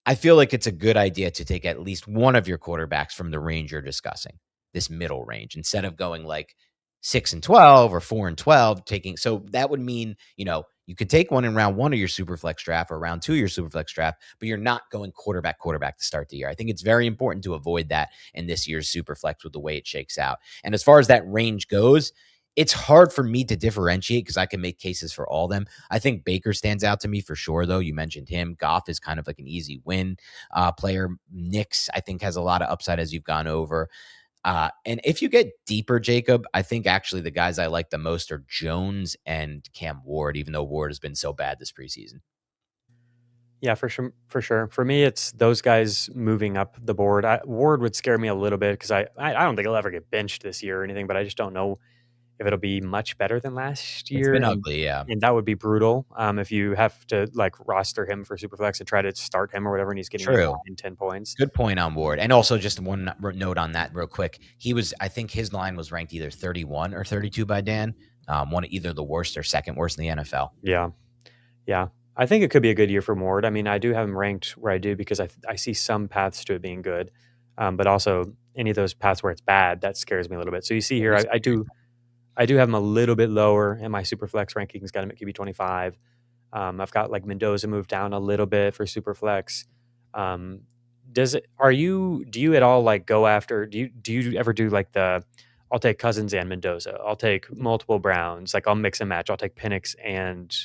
I feel like it's a good idea to take at least one of your quarterbacks from the range you're discussing, this middle range, instead of going like 6 and 12 or 4 and 12, so that would mean, you could take one in round 1 of your Superflex draft or round 2 of your Superflex draft, but you're not going quarterback to start the year. I think it's very important to avoid that in this year's Superflex with the way it shakes out. And as far as that range goes, it's hard for me to differentiate because I can make cases for all of them. I think Baker stands out to me for sure, though. You mentioned him. Goff is kind of like an easy win player. Nix, I think, has a lot of upside as you've gone over. And if you get deeper, Jacob, I think actually the guys I like the most are Jones and Cam Ward, even though Ward has been so bad this preseason. Yeah, for sure. For me, it's those guys moving up the board. Ward would scare me a little bit because I don't think he'll ever get benched this year or anything, but I just don't know if it'll be much better than last year. It's been ugly, yeah. And that would be brutal if you have to like roster him for Superflex and try to start him or whatever, and he's getting 10 points. Good point on Ward. And also just one note on that real quick. I think his line was ranked either 31 or 32 by Dan. One either the worst or second worst in the NFL. Yeah. I think it could be a good year for Ward. I mean, I do have him ranked where I do because I see some paths to it being good, but also any of those paths where it's bad, that scares me a little bit. So you see here, I do have him a little bit lower in my Superflex rankings. Got him at QB 25. I've got like Mendoza moved down a little bit for Superflex. Do you at all like go after? Do you ever do like I'll take Cousins and Mendoza. I'll take multiple Browns. Like I'll mix and match. I'll take Penix and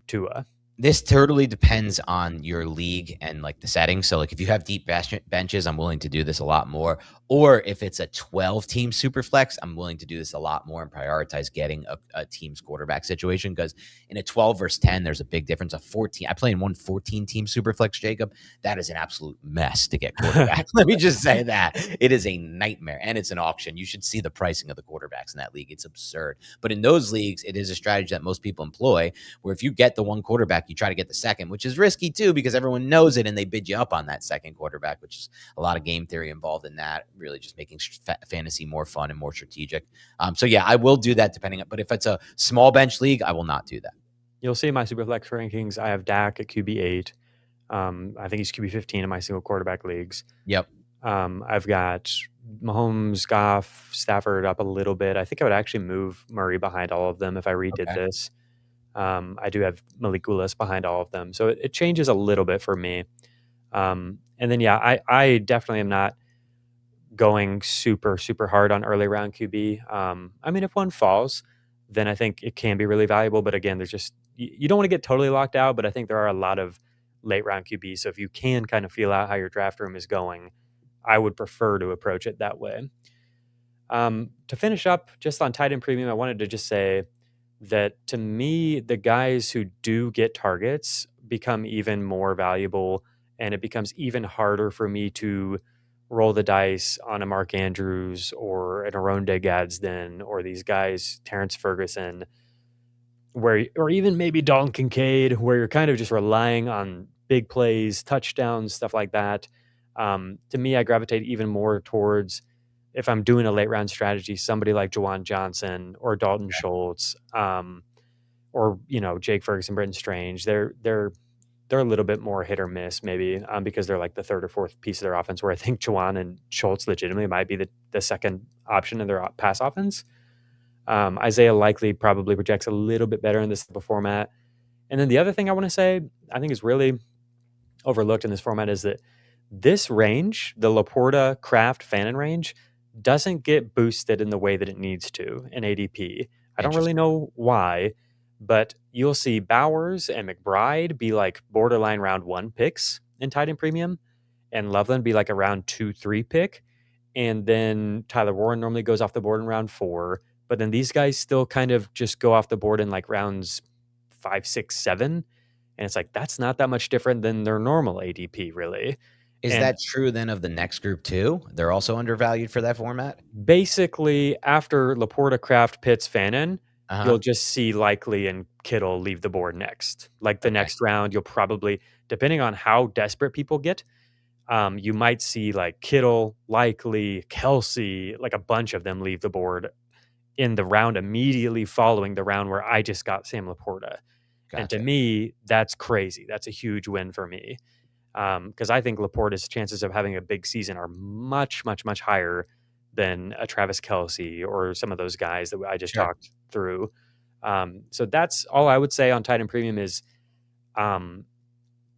Tua. This totally depends on your league and like the settings. So like if you have deep benches, I'm willing to do this a lot more. Or if it's a 12-team Superflex, I'm willing to do this a lot more and prioritize getting a team's quarterback situation. Because in a 12 versus 10, there's a big difference. I play in one 14-team Superflex, Jacob. That is an absolute mess to get quarterback. Let me just say that. It is a nightmare. And it's an auction. You should see the pricing of the quarterbacks in that league. It's absurd. But in those leagues, it is a strategy that most people employ, where if you get the one quarterback, you try to get the second, which is risky too, because everyone knows it and they bid you up on that second quarterback, which is a lot of game theory involved in that, really just making fantasy more fun and more strategic. So yeah, I will do that but if it's a small bench league, I will not do that. You'll see my Superflex rankings. I have Dak at QB 8. I think he's QB 15 in my single quarterback leagues. Yep. I've got Mahomes, Goff, Stafford up a little bit. I think I would actually move Murray behind all of them if I redid this. I do have Malik Willis behind all of them. So it changes a little bit for me. And then, yeah, I definitely am not going super, super hard on early round QB. I mean, if one falls, then I think it can be really valuable. But again, there's just, you don't want to get totally locked out, but I think there are a lot of late round QBs. So if you can kind of feel out how your draft room is going, I would prefer to approach it that way. To finish up just on tight end premium, I wanted to just say that to me, the guys who do get targets become even more valuable, and it becomes even harder for me to roll the dice on a Mark Andrews or an Aronde Gadsden or these guys, Terrance Ferguson, or even maybe Dalton Kincaid, where you're kind of just relying on big plays, touchdowns, stuff like that. To me, I gravitate even more towards, if I'm doing a late round strategy, somebody like Juwan Johnson or Dalton Schultz, or Jake Ferguson, Britton Strange. They're a little bit more hit or miss, maybe, because they're like the third or fourth piece of their offense, where I think Juwan and Schultz legitimately might be the second option in their pass offense. Isaiah likely probably projects a little bit better in this type of format. And then the other thing I want to say, I think is really overlooked in this format, is that this range, the Laporta, Kraft, Fannin range, doesn't get boosted in the way that it needs to in ADP. I don't really know why, but you'll see Bowers and McBride be like borderline round 1 picks in tight end premium, and Loveland be like a round 2-3 pick. And then Tyler Warren normally goes off the board in round 4, but then these guys still kind of just go off the board in like rounds 5, 6, 7. And it's like, that's not that much different than their normal ADP, really. Is that true then of the next group too? They're also undervalued for that format? Basically, after Laporta, Kraft, Pitts, Fannin, you'll just see Likely and Kittle leave the board next. Like the next round, you'll probably, depending on how desperate people get, you might see like Kittle, Likely, Kelsey, like a bunch of them leave the board in the round immediately following the round where I just got Sam Laporta. Gotcha. And to me, that's crazy. That's a huge win for me. Because I think Laporta's chances of having a big season are much, much, much higher than a Travis Kelce or some of those guys that I just talked through. So that's all I would say on tight end premium is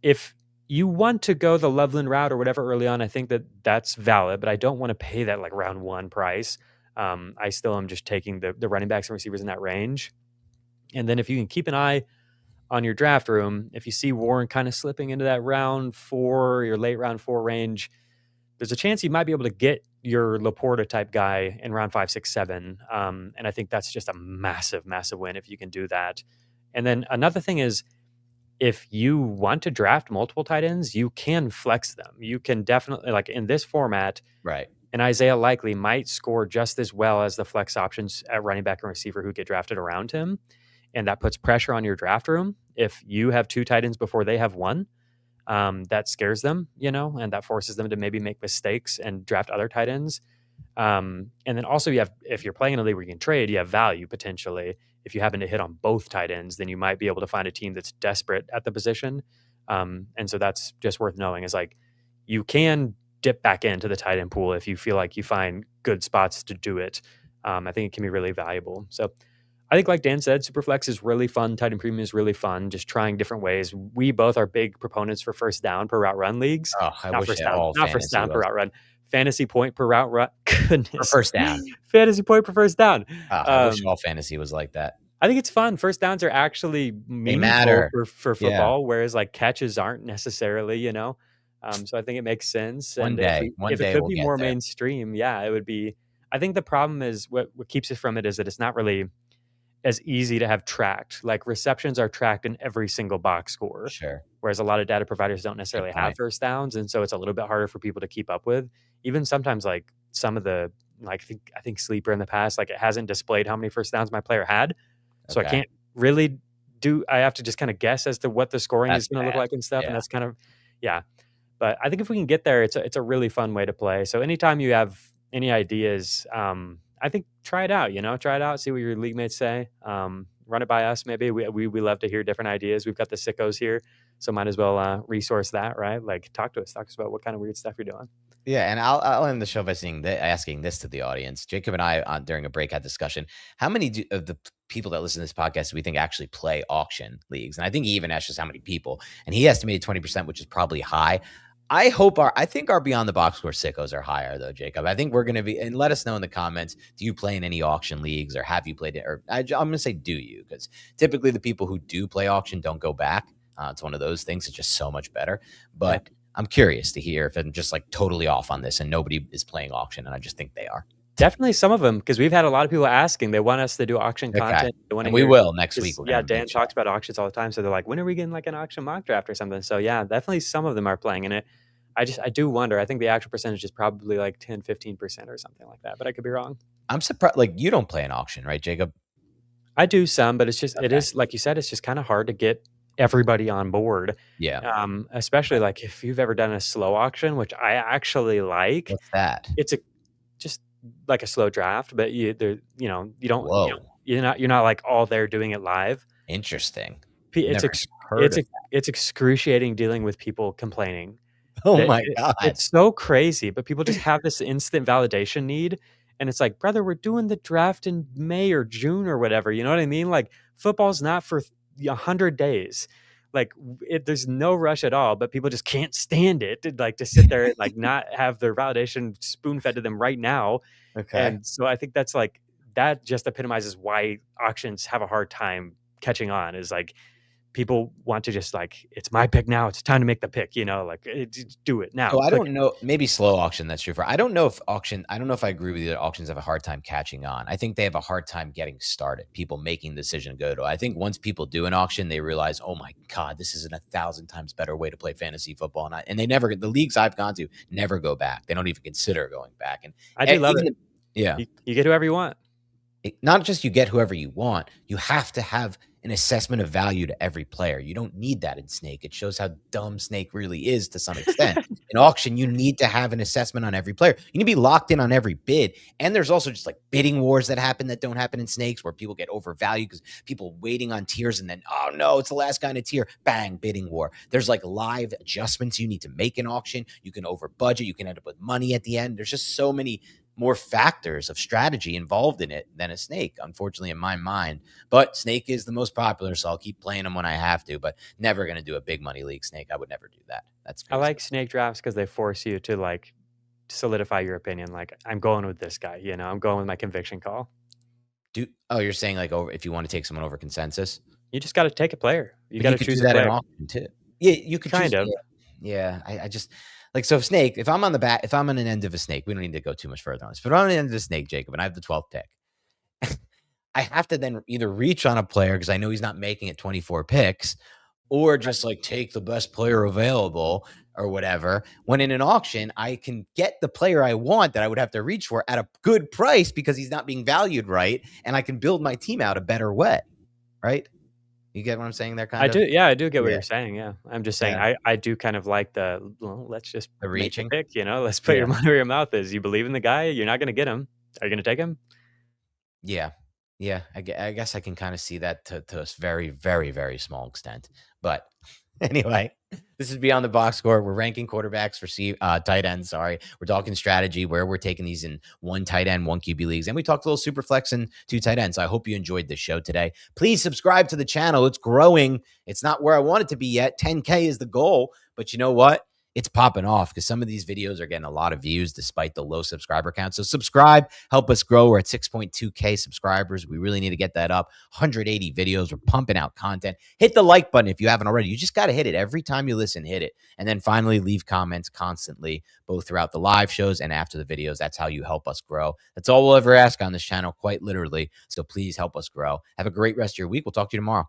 if you want to go the Loveland route or whatever early on, I think that that's valid, but I don't want to pay that like round one price. I still am just taking the running backs and receivers in that range. And then if you can keep an eye on your draft room, if you see Warren kind of slipping into that round 4, your late round 4 range, there's a chance you might be able to get your Laporta type guy in round 5, 6, 7. And I think that's just a massive, massive win if you can do that. And then another thing is, if you want to draft multiple tight ends, you can flex them. You can definitely, like in this format, right? And Isaiah likely might score just as well as the flex options at running back and receiver who get drafted around him. And that puts pressure on your draft room. If you have 2 tight ends before they have 1, that scares them, and that forces them to maybe make mistakes and draft other tight ends. And then also if you're playing in a league where you can trade, you have value potentially. If you happen to hit on both tight ends, then you might be able to find a team that's desperate at the position. And so that's just worth knowing is like, you can dip back into the tight end pool if you feel like you find good spots to do it. I think it can be really valuable. So I think like Dan said, Superflex is really fun. Tight end premium is really fun. Just trying different ways. We both are big proponents for first down per route run leagues. Oh, I wish first it down, all not first down fantasy per was. route run. Fantasy point per route run. Goodness. For first down. Fantasy point per first down. I wish all fantasy was like that. I think it's fun. First downs are actually meaningful matter. for football, whereas like catches aren't necessarily, So I think it makes sense. One day if it could we'll be get more there. mainstream, it would be. I think the problem is what keeps it from it is that it's not really as easy to have tracked. Like receptions are tracked in every single box score. Sure. Whereas a lot of data providers don't necessarily have first downs. And so it's a little bit harder for people to keep up with. Even sometimes like some of the, like I think Sleeper in the past, like it hasn't displayed how many first downs my player had. So I can't really I have to just kind of guess as to what the scoring is going to look like and stuff. Yeah. And that's kind of, But I think if we can get there, it's a really fun way to play. So anytime you have any ideas, I think try it out, try it out, see what your league mates say. Run it by us. Maybe we love to hear different ideas. We've got the sickos here, so might as well resource that, right? Like talk to us about what kind of weird stuff you're doing. Yeah, and I'll end the show by asking this to the audience. Jacob and I, during a break, had discussion. How many of the people that listen to this podcast do we think actually play auction leagues? And I think he even asked us how many people, and he estimated 20%, which is probably high. I think our Beyond the Box Score sickos are higher though, Jacob. I think we're going to be, and let us know in the comments, do you play in any auction leagues or have you played it? Or I'm going to say, do you? Because typically the people who do play auction don't go back. It's one of those things. It's just so much better. But I'm curious to hear if I'm just like totally off on this and nobody is playing auction, and I just think they are. Definitely some of them, because we've had a lot of people asking. They want us to do auction content. And we will next week. Dan talks about auctions all the time. So they're like, when are we getting like an auction mock draft or something? So yeah, definitely some of them are playing in it. I do wonder. I think the actual percentage is probably like 10, 15% or something like that, but I could be wrong. I'm surprised. Like you don't play an auction, right, Jacob? I do some, but it's just, it is, like you said, it's just kind of hard to get everybody on board. Yeah. Especially like if you've ever done a slow auction, which I actually like. What's that? It's just like a slow draft, but you don't, you're not like all there doing it live. Interesting. It's excruciating dealing with people complaining. Oh my God. It's so crazy, but people just have this instant validation need. And it's like, brother, we're doing the draft in May or June or whatever. You know what I mean? Like football's not for 100 days. Like there's no rush at all, but people just can't stand it. Like to sit there and like not have their validation spoon fed to them right now. Okay. And so I think that's like, that just epitomizes why auctions have a hard time catching on, is like, people want to just like, it's my pick now. It's time to make the pick, like do it now. So I don't know, maybe slow auction. That's true. I don't know if I agree with you that auctions have a hard time catching on. I think they have a hard time getting started. People making the decision to go to. I think once people do an auction, they realize, oh my God, this is 1,000 times better way to play fantasy football. And they never, the leagues I've gone to never go back. They don't even consider going back. And I do love it. Yeah. You get whoever you want. Not just you get whoever you want, you have to have an assessment of value to every player. You don't need that in Snake. It shows how dumb Snake really is to some extent. In auction, you need to have an assessment on every player. You need to be locked in on every bid. And there's also just like bidding wars that happen that don't happen in Snakes, where people get overvalued because people waiting on tiers and then, oh no, it's the last guy in a tier. Bang, bidding war. There's like live adjustments you need to make in auction. You can over budget. You can end up with money at the end. There's just so many more factors of strategy involved in it than a Snake, unfortunately, in my mind. But Snake is the most popular, so I'll keep playing them when I have to, but never going to do a big money league Snake. I would never do that. That's crazy. I like Snake drafts because they force you to like solidify your opinion. Like, I'm going with this guy, I'm going with my conviction call. You're saying like over if you want to take someone over consensus? You just got to take a player. You got to choose that a player. in auction too. Yeah, you could kind of. Yeah, I just like, so Snake, if I'm on an end of a Snake, we don't need to go too much further on this, but if I'm on the end of a Snake, Jacob, and I have the 12th pick, I have to then either reach on a player because I know he's not making it 24 picks, or just like take the best player available or whatever. When in an auction, I can get the player I want that I would have to reach for at a good price because he's not being valued right, and I can build my team out a better way, right? You get what I'm saying there, kind of? I do. Yeah, I do get what you're saying. Yeah. I'm just saying I do kind of like let's just the reaching pick, let's put your money where your mouth is. You believe in the guy, you're not going to get him. Are you going to take him? Yeah. Yeah. I guess I can kind of see that to a very, very, very small extent. But anyway, this is Beyond the Box Score. We're ranking quarterbacks for tight ends. Sorry. We're talking strategy, where we're taking these in 1 tight end, 1 QB leagues. And we talked a little super flex and 2 tight ends. I hope you enjoyed this show today. Please subscribe to the channel. It's growing. It's not where I want it to be yet. 10K is the goal. But you know what? It's popping off because some of these videos are getting a lot of views despite the low subscriber count. So subscribe, help us grow. We're at 6.2K subscribers. We really need to get that up. 180 videos. We're pumping out content. Hit the like button if you haven't already. You just got to hit it. Every time you listen, hit it. And then finally, leave comments constantly, both throughout the live shows and after the videos. That's how you help us grow. That's all we'll ever ask on this channel, quite literally. So please help us grow. Have a great rest of your week. We'll talk to you tomorrow.